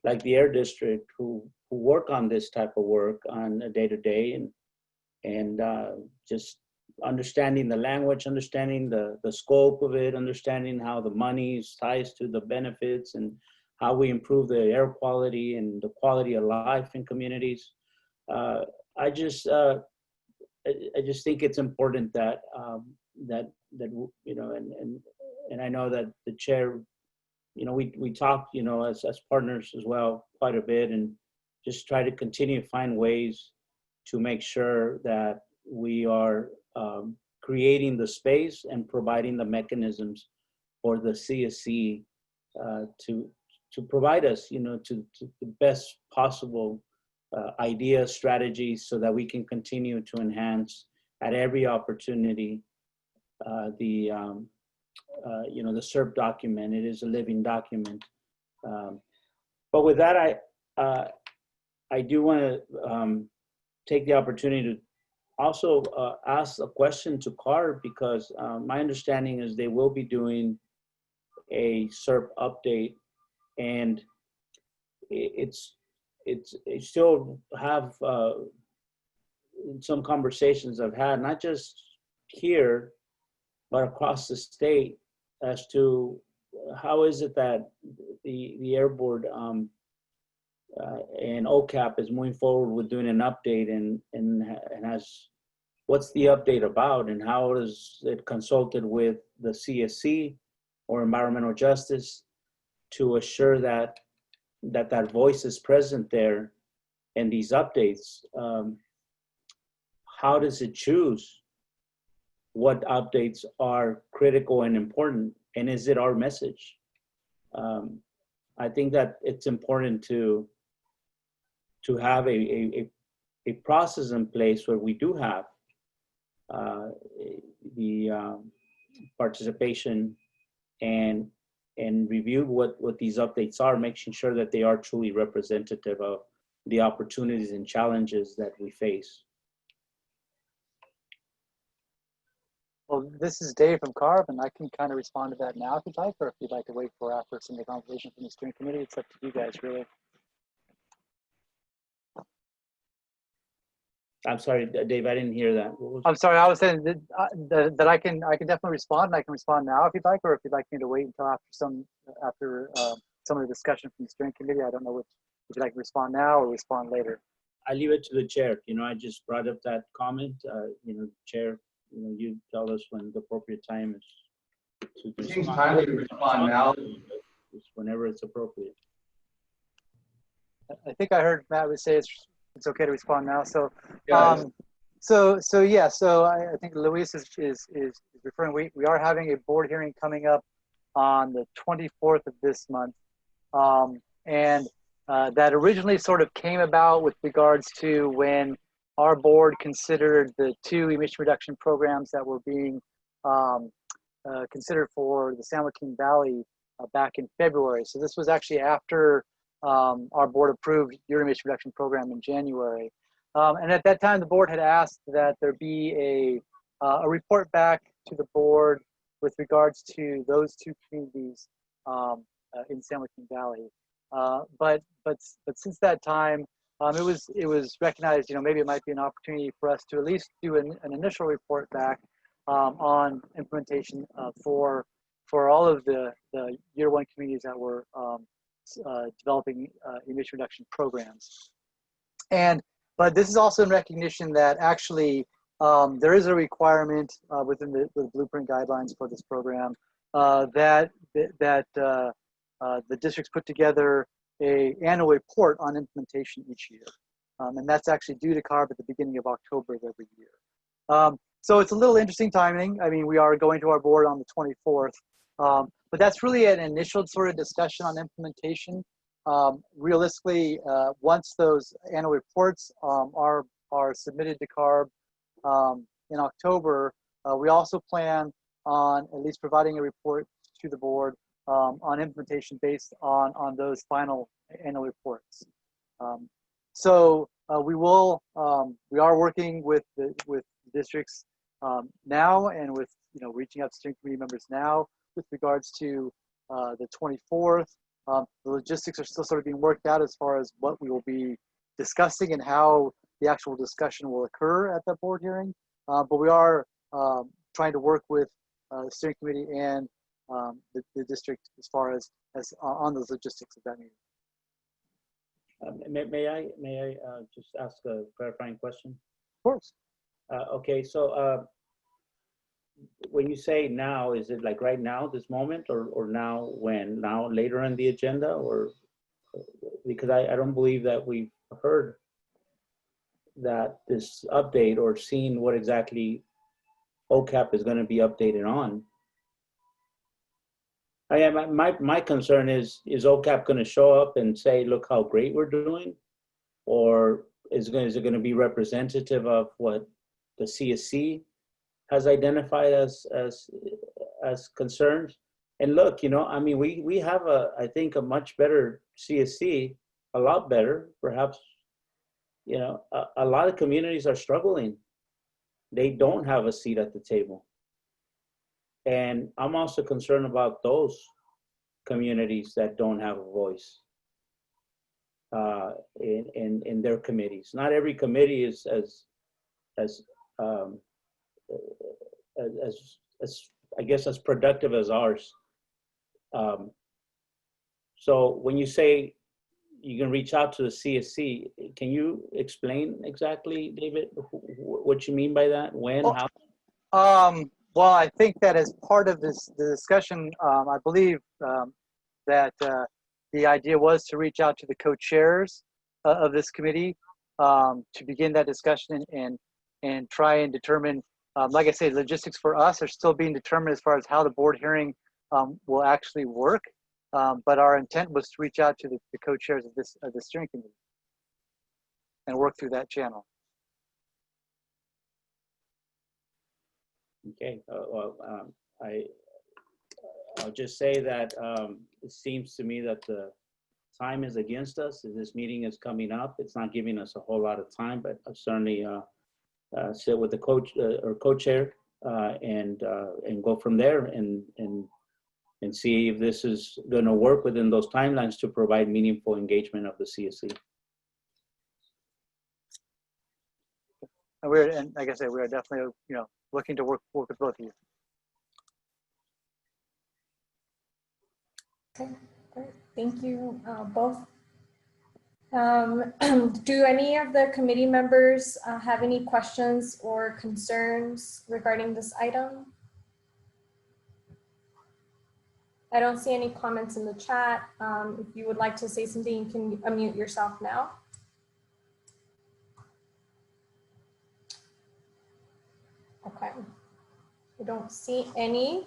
like the Air District, who work on this type of work on a day-to-day, and just understanding the language, understanding the scope of it, understanding how the money ties to the benefits, and how we improve the air quality and the quality of life in communities. I just think it's important that and I know that the chair, we talk, as partners as well quite a bit, and just try to continue to find ways to make sure that we are creating the space and providing the mechanisms for the CSC to provide us, to the best possible ideas, strategies, so that we can continue to enhance at every opportunity the SERP document. It is a living document. But with that, I do want to take the opportunity to also ask a question to CARB, because my understanding is they will be doing a SERP update, and it still have some conversations I've had, not just here, but across the state, as to how is it that the Air Board and OCAP is moving forward with doing an update, and has, what's the update about, and how is it consulted with the CSC or environmental justice to assure that that voice is present there in these updates. How does it choose what updates are critical and important, and is it our message? I think that it's important to have a process in place where we do have the participation and review what these updates are, making sure that they are truly representative of the opportunities and challenges that we face. Well, this is Dave from CARB, and I can kind of respond to that now if you'd like, or if you'd like to wait for after some of the conversation from the steering committee. It's up to you guys, really. I'm sorry, Dave, I didn't hear that. I'm sorry, I was saying that I can definitely respond, and I can respond now if you'd like, or if you'd like me to wait until after some of the discussion from the steering committee. I don't know if you'd like to respond now or respond later. I leave it to the chair. I just brought up that comment. Chair, you tell us when the appropriate time is to It seems timely to respond now. Whenever it's appropriate. I think I heard Matt would say it's okay to respond now. So, Yeah. So I think Luis is referring. We are having a board hearing coming up on the 24th of this month, and that originally sort of came about with regards to when our board considered the 2 emission reduction programs that were being considered for the San Joaquin Valley back in February. So this was actually after our board approved your emission reduction program in January. And at that time, the board had asked that there be a report back to the board with regards to those 2 communities in San Joaquin Valley. But since that time, it was recognized, maybe it might be an opportunity for us to at least do an initial report back on implementation for all of the year 1 communities that were developing emission reduction programs. But this is also in recognition that actually there is a requirement within the blueprint guidelines for this program that the districts put together an annual report on implementation each year. And that's actually due to CARB at the beginning of October of every year. So it's a little interesting timing. I mean, we are going to our board on the 24th, but that's really an initial sort of discussion on implementation. Realistically, once those annual reports are submitted to CARB in October, we also plan on at least providing a report to the board on implementation based on those final annual reports. So we are working with the districts now, and with reaching out to steering committee members now with regards to the 24th. The logistics are still sort of being worked out as far as what we will be discussing and how the actual discussion will occur at that board hearing. But we are trying to work with the steering committee and the district as far as on those logistics of that meeting. May I just ask a clarifying question? Of course. Okay, so when you say now, is it like right now, this moment, or now when? Now later in the agenda, or because I don't believe that we've heard that this update or seen what exactly OCAP is going to be updated on. My concern is OCAP going to show up and say, look how great we're doing? Or is it going to be representative of what the CSC has identified as concerns? And look, I mean, we have I think a much better CSC, a lot better, perhaps. A lot of communities are struggling. They don't have a seat at the table. And I'm also concerned about those communities that don't have a voice in their committees. Not every committee is as I guess as productive as ours. So when you say you can reach out to the CSC, can you explain exactly, David, what you mean by that? When, how? Well, I think that as part of the discussion, I believe that the idea was to reach out to the co-chairs of this committee to begin that discussion and try and determine, like I say, logistics for us are still being determined as far as how the board hearing will actually work. But our intent was to reach out to the co-chairs of the steering committee and work through that channel. Okay, I'll just say that it seems to me that the time is against us. This meeting is coming up. It's not giving us a whole lot of time, but I'll certainly sit with the coach or co-chair and go from there and see if this is going to work within those timelines to provide meaningful engagement of the CSC. And like I said, we are definitely looking to work with both of you. Okay, great. Thank you both. Do any of the committee members have any questions or concerns regarding this item? I don't see any comments in the chat. If you would like to say something, you can unmute yourself now. Okay, I don't see any.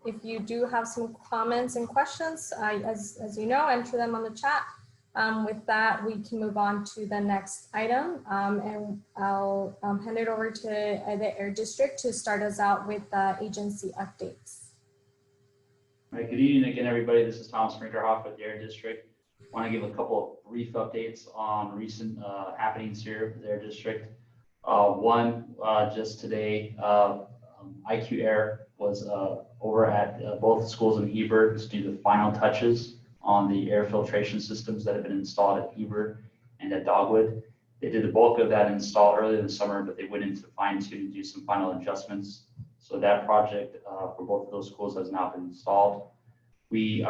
If you do have some comments and questions, as you know, enter them on the chat. With that, we can move on to the next item, and I'll hand it over to the Air District to start us out with agency updates. All right, good evening again, everybody. This is Thomas Brinkerhoff with the Air District. I want to give a couple of brief updates on recent happenings here with the Air District. One, just today, IQ Air was over at both schools in Heber to do the final touches on the air filtration systems that have been installed at Heber and at Dogwood. They did the bulk of that install earlier in the summer, but they went into fine tune to do some final adjustments. So that project for both of those schools has now been installed. We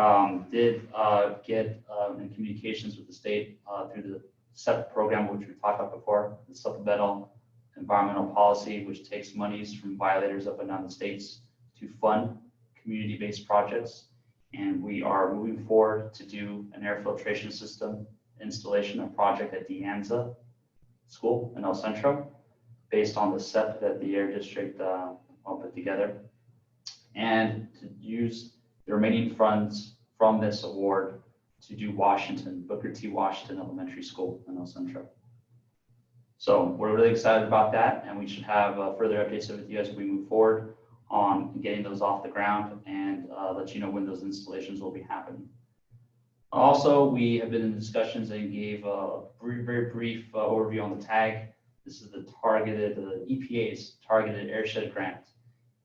did get in communications with the state through the SEP program, which we talked about before, the Supplemental Environmental Policy, which takes monies from violators up and down the states to fund community-based projects. And we are moving forward to do an air filtration system installation, a project at De Anza School in El Centro, based on the SEP that the Air District put together, and to use the remaining funds from this award to do Booker T. Washington Elementary School in El Centro. So we're really excited about that, and we should have further updates with you as we move forward on getting those off the ground and let you know when those installations will be happening. Also, we have been in discussions and gave a very brief overview on the TAG. This is the EPA's targeted airshed grant.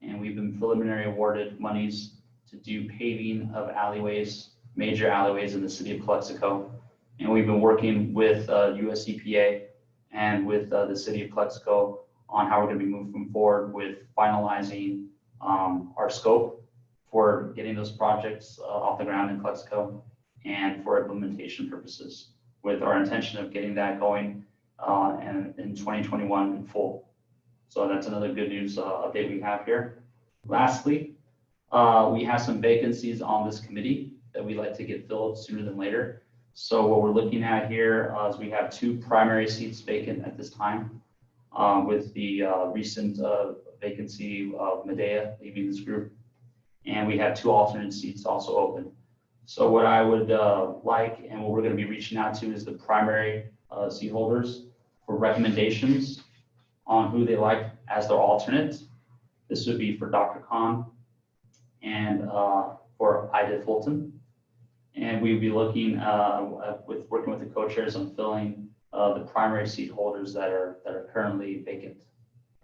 And we've been preliminary awarded monies to do paving of alleyways, major alleyways in the city of Calexico. And we've been working with US EPA and with the city of Calexico on how we're going to be moving forward with finalizing our scope for getting those projects off the ground in Calexico and for implementation purposes, with our intention of getting that going in 2021 in full. So that's another good news update we have here. Lastly, we have some vacancies on this committee that we'd like to get filled sooner than later. So what we're looking at here is we have 2 primary seats vacant at this time. with the recent vacancy of Medea leaving this group. And we have 2 alternate seats also open. So what I would like, and what we're going to be reaching out to, is the primary seat holders for recommendations on who they like as their alternate. This would be for Dr. Khan and for Ida Fulton. And we would be looking with working with the co-chairs on filling the primary seat holders that are currently vacant.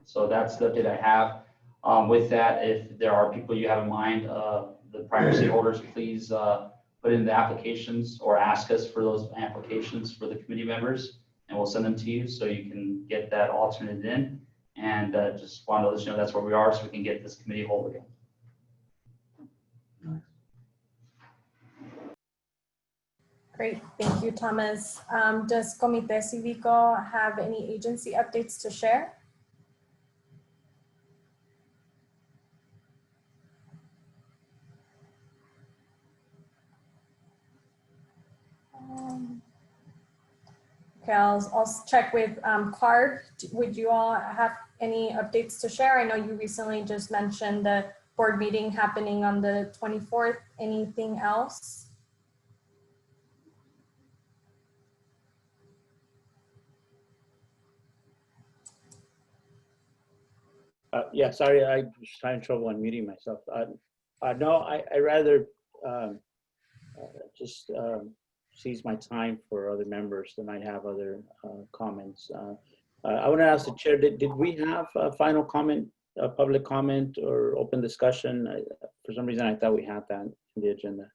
So that's the update I have. With that, if there are people you have in mind, the primary seat holders, please put in the applications or ask us for those applications for the committee members, and we'll send them to you so you can get that alternate in. And just want to let you know that's where we are, so we can get this committee whole again. Great, thank you, Thomas. Does Comité Cívico have any agency updates to share? Okay, I'll check with CARB. Would you all have any updates to share? I know you recently just mentioned the board meeting happening on the 24th. Anything else? Yeah, sorry, I was having trouble unmuting myself. No, I rather just seize my time for other members that might have other comments. I want to ask the chair, did we have a final comment, a public comment or open discussion? For some reason, I thought we had that in the agenda.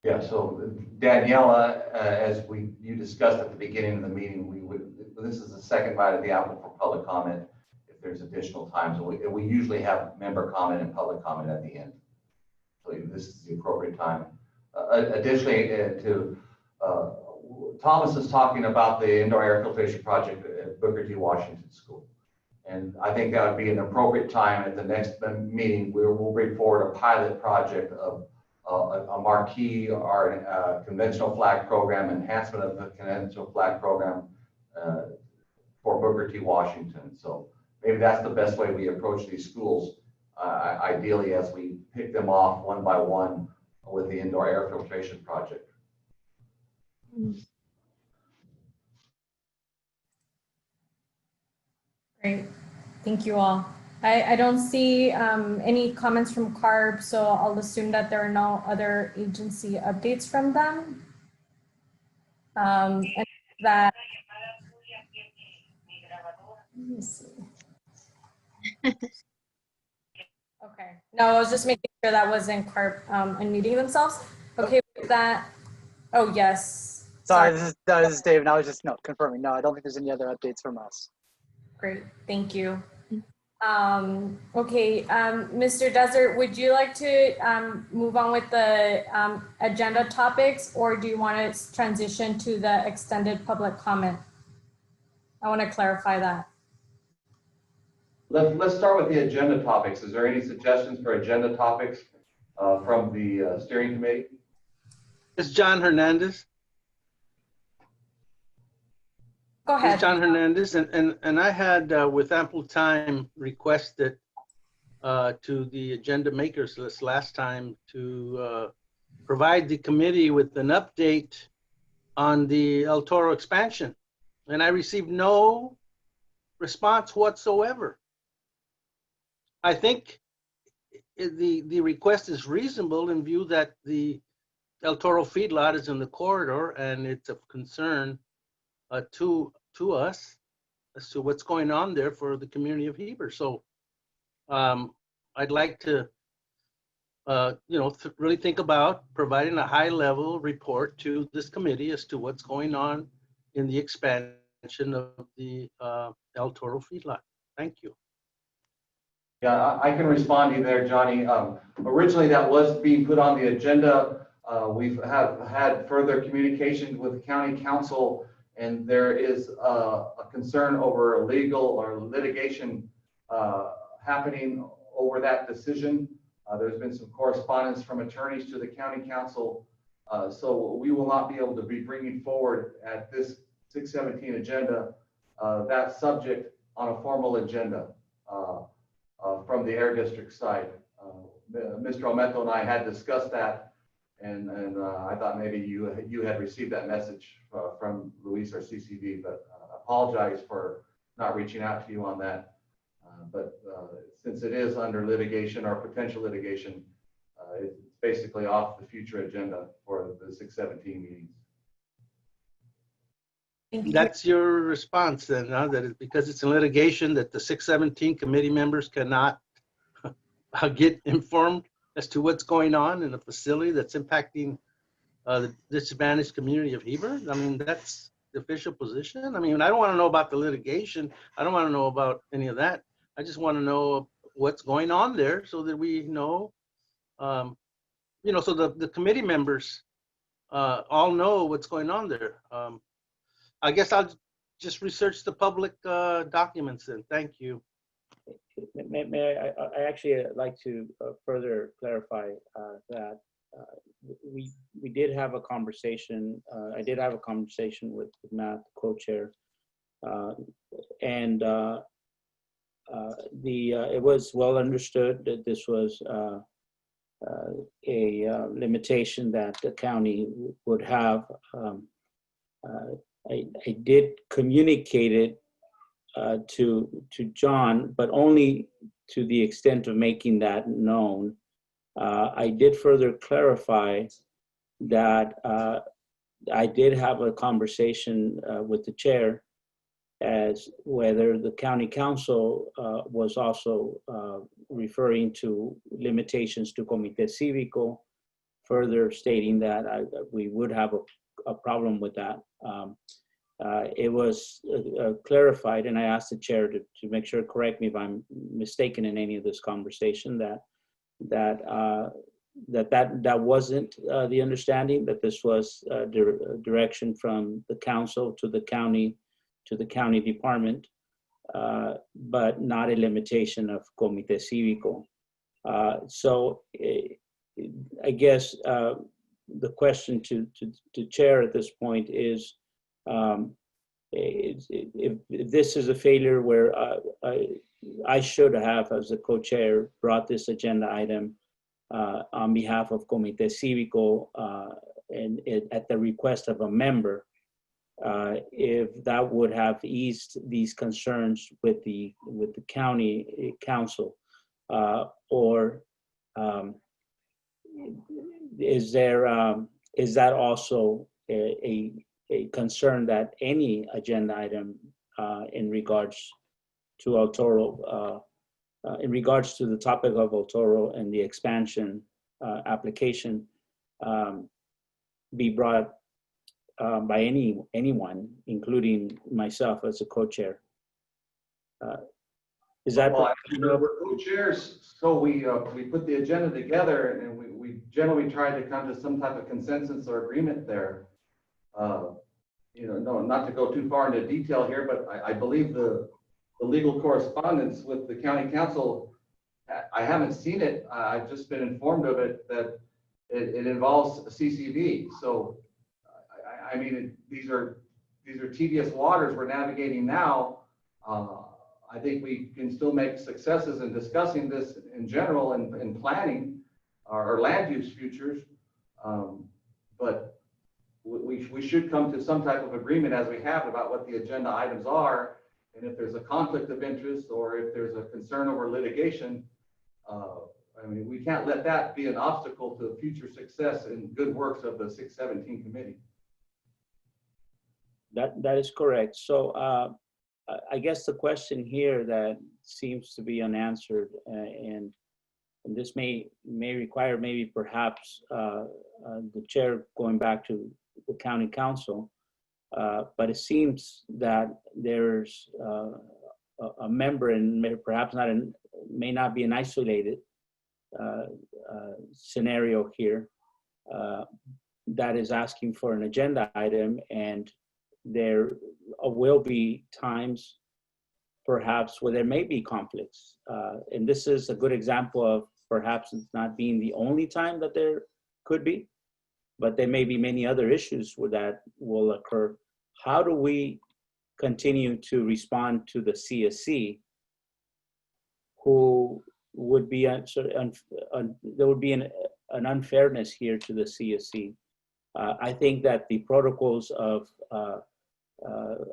Yeah, so Daniela, as you discussed at the beginning of the meeting, this is the second bite of the apple for public comment if there's additional time. So we usually have member comment and public comment at the end. So this is the appropriate time. Additionally, Thomas is talking about the indoor air filtration project at Booker T. Washington School. And I think that would be an appropriate time at the next meeting where we'll bring forward a pilot project of a marquee or conventional flag program, enhancement of the conventional flag program for Booker T. Washington. So maybe that's the best way we approach these schools, ideally, as we pick them off one by one with the indoor air filtration project. Great, thank you all. I don't see any comments from CARB, so I'll assume that there are no other agency updates from them. And that, let me see. Okay, no, I was just making sure that wasn't CARB unmuting themselves. Okay, with that, oh yes. Sorry, this is Dave, and I was just confirming. No, I don't think there's any other updates from us. Great, thank you. Okay, Mr. Desert, would you like to move on with the agenda topics, or do you want to transition to the extended public comment? I want to clarify that. Let's start with the agenda topics. Is there any suggestions for agenda topics from the steering committee? It's John Hernandez. Go ahead. It's John Hernandez, and I had, with ample time, requested to the agenda makers list last time to provide the committee with an update on the El Toro expansion, and I received no response whatsoever. I think the request is reasonable in view that the El Toro feedlot is in the corridor, and it's of concern to us as to what's going on there for the community of Heber. So I'd like to, really think about providing a high-level report to this committee as to what's going on in the expansion of the El Toro feedlot. Thank you. Yeah, I can respond to you there, Johnny. Originally, that was being put on the agenda. We've had further communication with the county council, and there is a concern over legal or litigation happening over that decision. There's been some correspondence from attorneys to the county council So we will not be able to be bringing forward at this 617 agenda that subject on a formal agenda from the Air District side. Mr. Ometo and I had discussed that, and I thought maybe you had received that message from Luis or CCD, but apologize for not reaching out to you on that. But since it is under litigation or potential litigation, it's basically off the future agenda for the 617 meetings. That's your response then, huh? That is because it's in litigation that the 617 committee members cannot get informed as to what's going on in a facility that's impacting the disadvantaged community of Heber? I mean, that's the official position. I mean, I don't want to know about the litigation. I don't want to know about any of that. I just want to know what's going on there so that we know, you know, so the committee members all know what's going on there. I guess I'll just research the public documents then. Thank you. May I actually like to further clarify that we did have a conversation. I did have a conversation with Matt, the co-chair, and it was well understood that this was a limitation that the county would have. I did communicate it to John, but only to the extent of making that known. I did further clarify that I did have a conversation with the chair as whether the county council was also referring to limitations to Comité Cívico, further stating that we would have a problem with that. It was clarified, and I asked the chair to make sure, correct me if I'm mistaken in any of this conversation, that wasn't the understanding, that this was direction from the council to the county department, but not a limitation of Comité Cívico. So I guess the question to chair at this point is, if this is a failure where I should have, as the co-chair, brought this agenda item on behalf of Comité Cívico and at the request of a member, if that would have eased these concerns with the county council, or is that also a concern that any agenda item in regards to El Toro, in regards to the topic of El Toro and the expansion application, be brought by anyone, including myself as a co-chair? Is that? Well, we're co-chairs, so we put the agenda together, and we generally try to come to some type of consensus or agreement there. You know, no, not to go too far into detail here, but I believe the legal correspondence with the county council, I haven't seen it. I've just been informed of it, that it involves CCV. So, I mean, these are tedious waters we're navigating now. I think we can still make successes in discussing this in general and in planning our land use futures. But we should come to some type of agreement, as we have, about what the agenda items are. And if there's a conflict of interest or if there's a concern over litigation, I mean, we can't let that be an obstacle to future success and good works of the 617 committee. That is correct. So I guess the question here that seems to be unanswered, and this may require maybe perhaps the chair going back to the county council, but it seems that there's a member, and perhaps may not be an isolated scenario here, that is asking for an agenda item, and there will be times perhaps where there may be conflicts. And this is a good example of perhaps it's not being the only time that there could be. but there may be many other issues where that will occur. How do we continue to respond to the CSC, who would be there would be an unfairness here to the CSC? I think that the protocols of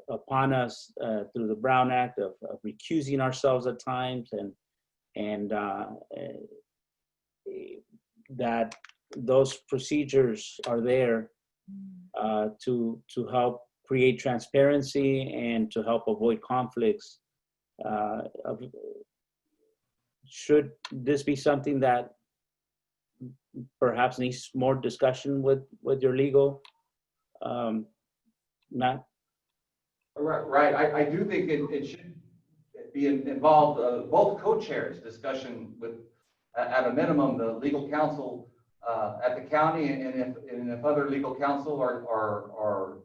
upon us through the Brown Act of recusing ourselves at times, and that those procedures are there to help create transparency and to help avoid conflicts. Should this be something that perhaps needs more discussion with your legal, Matt? Right. I do think it should be involved, both co-chairs discussion with, at a minimum, the legal counsel at the county, and if other legal counsel or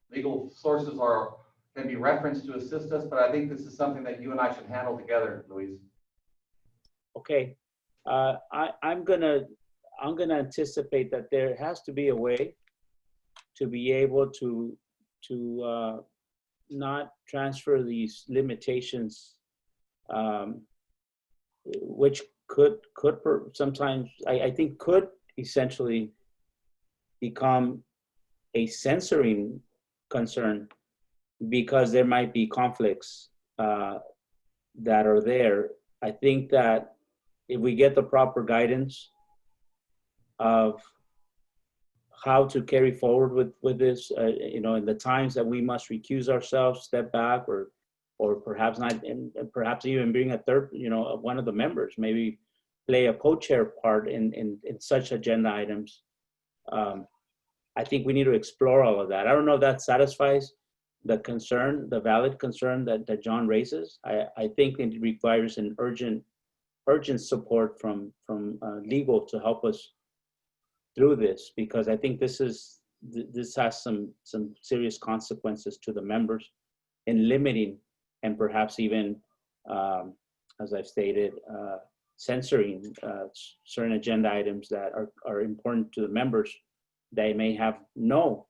legal sources can be referenced to assist us. But I think this is something that you and I should handle together, Luis. Okay. I'm gonna anticipate that there has to be a way to be able to not transfer these limitations, which could sometimes, I think could essentially become a censoring concern, because there might be conflicts that are there. I think that if we get the proper guidance of how to carry forward with this, in the times that we must recuse ourselves, step back, or perhaps not, and perhaps even bring a third, one of the members, maybe play a co-chair part in such agenda items. I think we need to explore all of that. I don't know if that satisfies the concern, the valid concern that John raises. I think it requires an urgent support from legal to help us through this, because I think this has some serious consequences to the members in limiting and perhaps even, as I've stated, censoring certain agenda items that are important to the members. They may have no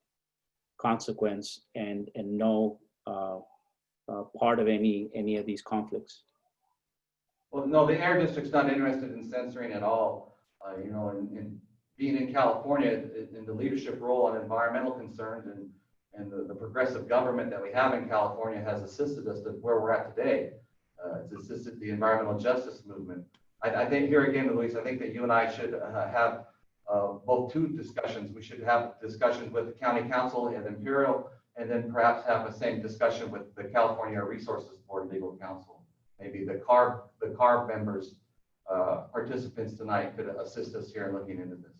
consequence and no part of any of these conflicts. Well, no, the Air District's not interested in censoring at all. In being in California, in the leadership role on environmental concerns and the progressive government that we have in California has assisted us to where we're at today. It's assisted the environmental justice movement. I think here again, Luis, I think that you and I should have both two discussions. We should have discussions with the county council and Imperial, and then perhaps have the same discussion with the California Resources Board legal counsel. Maybe the CARB members, participants tonight could assist us here in looking into this.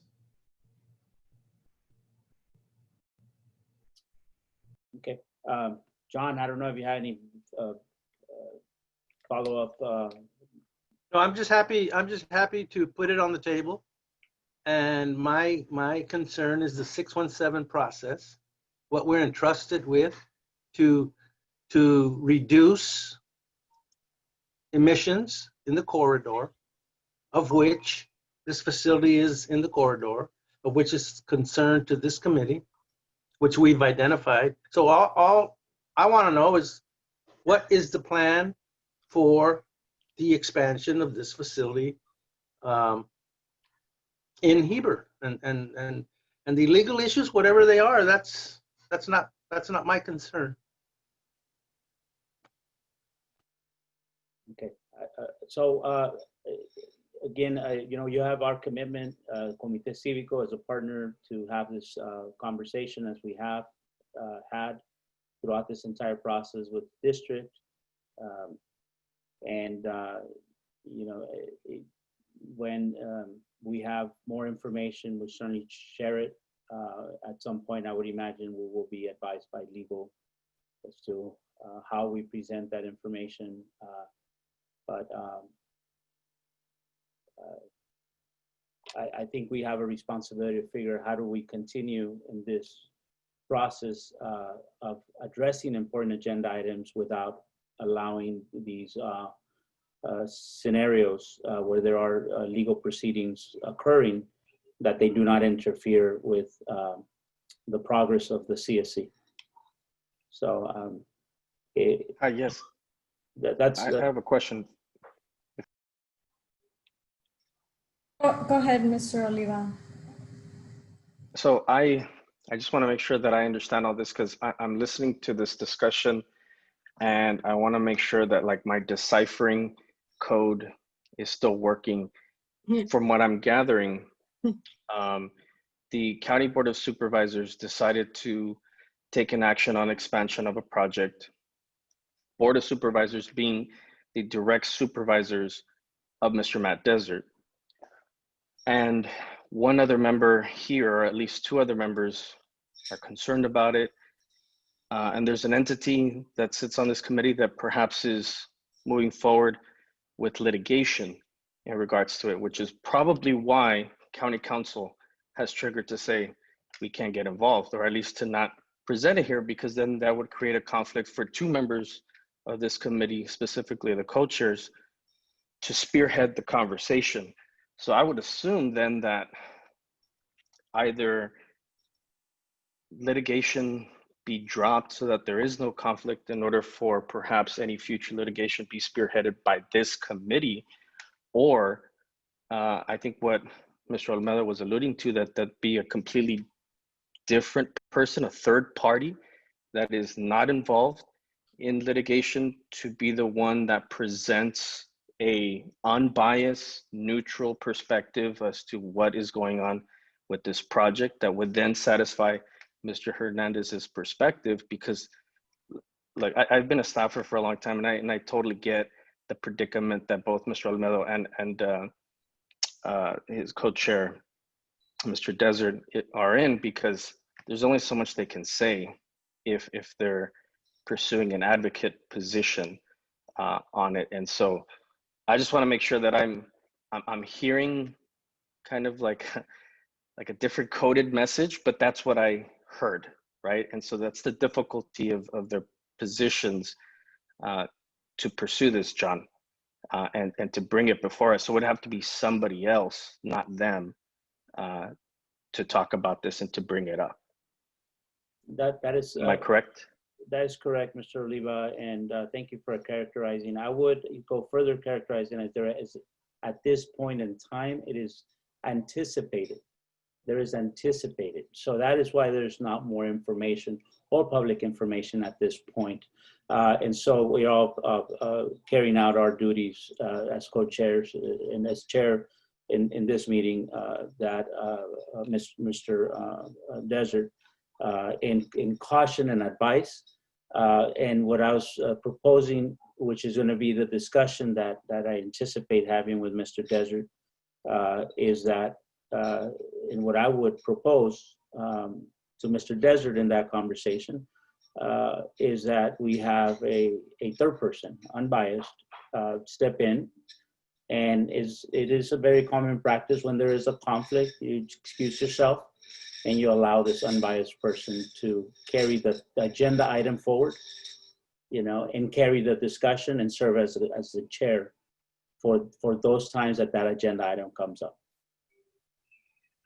Okay, John, I don't know if you had any follow-up. No, I'm just happy to put it on the table. And my concern is the 617 process, what we're entrusted with to reduce emissions in the corridor, of which this facility is in the corridor, of which is concerned to this committee, which we've identified. So all I want to know is, what is the plan for the expansion of this facility in Heber, and the legal issues, whatever they are, that's not my concern. Okay, so again, you have our commitment, Comité Cívico, as a partner to have this conversation as we have had throughout this entire process with the district. When we have more information, we'll certainly share it. At some point, I would imagine we will be advised by legal as to how we present that information. I think we have a responsibility to figure out how do we continue in this process of addressing important agenda items without allowing these scenarios where there are legal proceedings occurring that they do not interfere with the progress of the CSC. So Hi, yes. that's. I have a question. Go ahead, Mr. Oliva. So I just want to make sure that I understand all this because I'm listening to this discussion and I want to make sure that like my deciphering code is still working. From what I'm gathering, the County Board of Supervisors decided to take an action on expansion of a project. Board of Supervisors being the direct supervisors of Mr. Matt Desert. And one other member here, or at least two other members, are concerned about it. And there's an entity that sits on this committee that perhaps is moving forward with litigation in regards to it, which is probably why County Council has triggered to say we can't get involved, or at least to not present it here, because then that would create a conflict for two members of this committee, specifically the co-chairs, to spearhead the conversation. So I would assume then that either litigation be dropped so that there is no conflict in order for perhaps any future litigation be spearheaded by this committee, or I think what Mr. Almeida was alluding to, that be a completely different person, a third party that is not involved in litigation, to be the one that presents a unbiased, neutral perspective as to what is going on with this project that would then satisfy Mr. Hernandez's perspective. Because like I've been a staffer for a long time, and I totally get the predicament that both Mr. Almeida and his co-chair, Mr. Desert, are in, because there's only so much they can say if they're pursuing an advocate position on it. And so I just want to make sure that I'm hearing kind of like a different coded message, but that's what I heard, right? And so that's the difficulty of their positions to pursue this, John, and to bring it before us. So it would have to be somebody else, not them, to talk about this and to bring it up. That is. Am I correct? That is correct, Mr. Oliva, and thank you for characterizing. I would go further characterizing as there is, at this point in time, it is anticipated. There is anticipated. So that is why there's not more information or public information at this point. And so we are all carrying out our duties as co-chairs and as chair in this meeting that Mr. Desert in caution and advice. And what I was proposing, which is going to be the discussion that I anticipate having with Mr. Desert, is that, and what I would propose to Mr. Desert in that conversation is that we have a third person, unbiased, step in. And it is a very common practice when there is a conflict, you excuse yourself and you allow this unbiased person to carry the agenda item forward, and carry the discussion and serve as the chair for those times that agenda item comes up.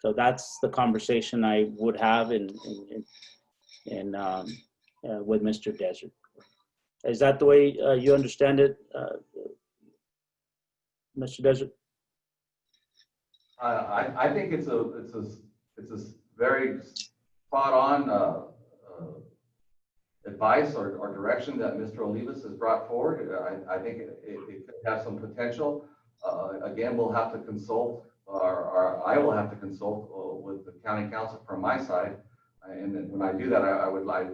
So that's the conversation I would have with Mr. Desert. Is that the way you understand it, Mr. Desert? I think it's a very spot on advice or direction that Mr. Olivas has brought forward. I think it could have some potential. Again, we'll have to consult, or I will have to consult with the county council from my side. And then when I do that, I would like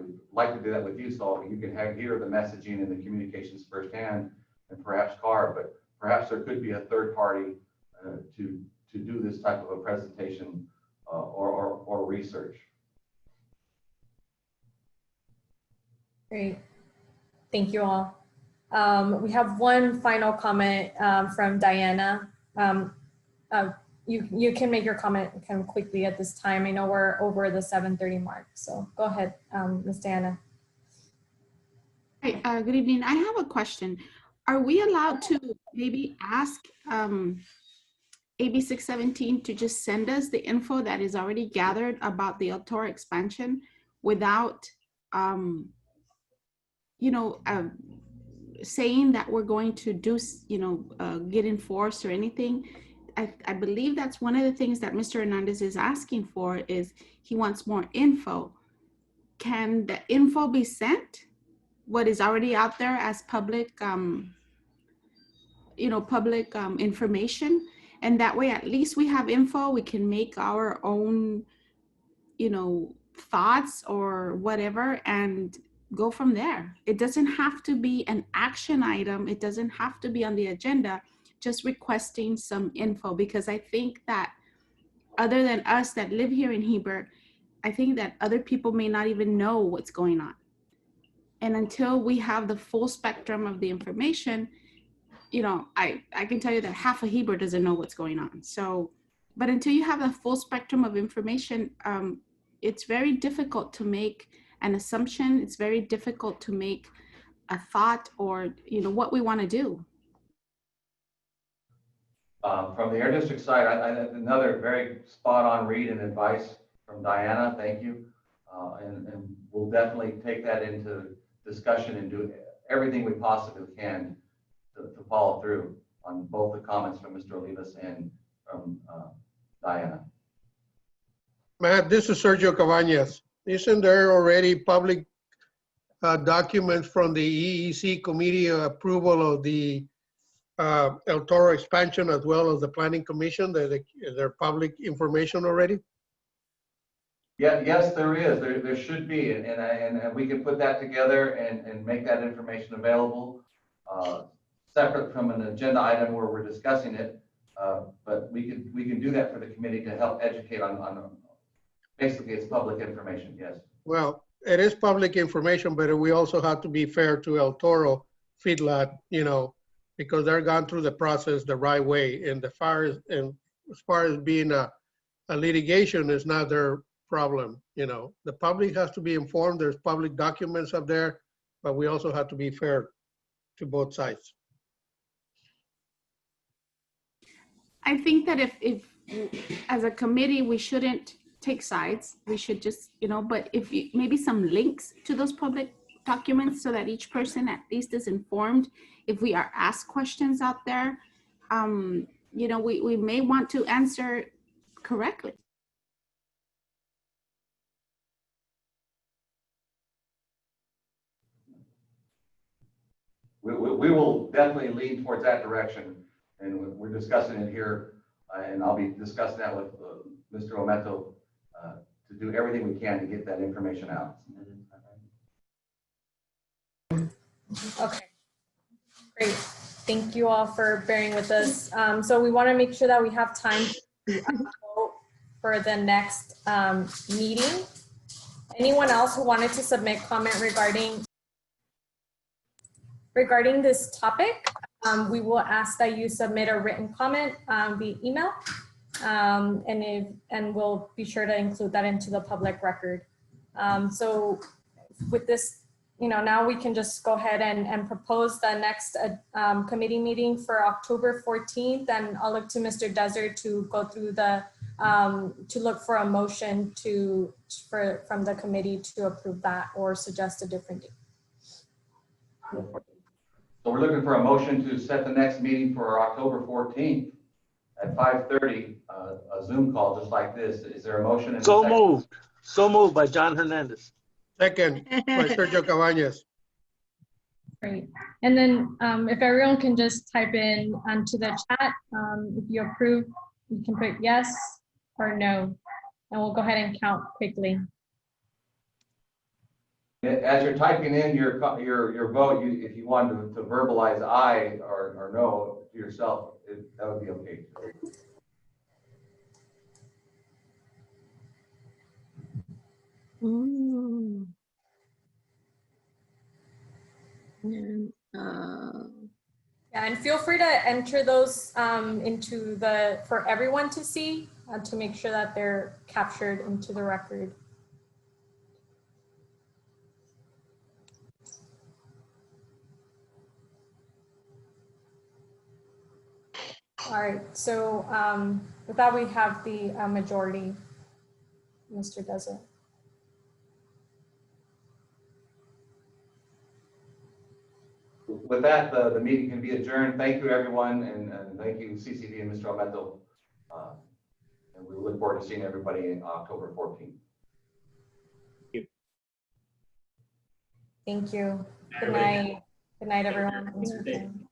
to do that with you, so you can hear the messaging and the communications firsthand, and perhaps CAR, but perhaps there could be a third party to do this type of a presentation or research. Great. Thank you all. We have one final comment from Diana. You can make your comment kind of quickly at this time. I know we're over the 7:30 mark, so go ahead, Ms. Diana. Hi, good evening. I have a question. Are we allowed to maybe ask AB 617 to just send us the info that is already gathered about the El Toro expansion without, saying that we're going to do, get enforced or anything. I believe that's one of the things that Mr. Hernandez is asking for, is he wants more info. Can the info be sent? What is already out there as public, information? And that way, at least we have info, we can make our own, thoughts or whatever, and go from there. It doesn't have to be an action item. It doesn't have to be on the agenda, just requesting some info, because I think that other than us that live here in Heber, I think that other people may not even know what's going on. And until we have the full spectrum of the information, I can tell you that half of Heber doesn't know what's going on. So, but until you have the full spectrum of information, it's very difficult to make an assumption. It's very difficult to make a thought, or, what we want to do. From the Air District side, another very spot on read and advice from Diana. Thank you. And we'll definitely take that into discussion and do everything we possibly can to follow through on both the comments from Mr. Olivas and from Diana. Matt, this is Sergio Cabañas. Isn't there already public documents from the EEC committee approval of the El Toro expansion, as well as the Planning Commission? They're public information already? Yeah, yes, there is. There should be, and we can put that together and make that information available, separate from an agenda item where we're discussing it. But we can do that for the committee to help educate on basically it's public information. Yes. Well, It is public information, but we also have to be fair to El Toro feedlot, because they're gone through the process the right way. And as far as being a litigation is not their problem. The public has to be informed. There's public documents up there, but we also have to be fair to both sides. I think that if as a committee, we shouldn't take sides. We should just, but if maybe some links to those public documents so that each person at least is informed. If we are asked questions out there, we may want to answer correctly. We will definitely lean towards that direction, and we're discussing it here, and I'll be discussing that with Mr. Ometo to do everything we can to get that information out. Okay, great. Thank you all for bearing with us. So we want to make sure that we have time to vote for the next meeting. Anyone else who wanted to submit comment regarding this topic, we will ask that you submit a written comment via email, and we'll be sure to include that into the public record. So with this, now we can just go ahead and propose the next committee meeting for October 14th, and I'll look to Mr. Desert to go through to look for a motion from the committee to approve that or suggest a different date. So we're looking for a motion to set the next meeting for October 14th at 5:30, a Zoom call just like this. Is there a motion? And So moved. So moved by John Hernandez. Second by Sergio Cabañas. Great. And then if everyone can just type in onto the chat, if you approve, you can put yes or no, and we'll go ahead and count quickly. As you're typing in your vote, if you want to verbalize aye or no to yourself, that would be okay. Ooh. And, Yeah, and feel free to enter those for everyone to see, to make sure that they're captured into the record. All right, so with that, we have the majority. Mr. Desert. With that, the meeting can be adjourned. Thank you, everyone, and thank you, CCD and Mr. Almeto. And we look forward to seeing everybody in October 14th. Thank you. Good night. Good night, everyone. Thanks for joining.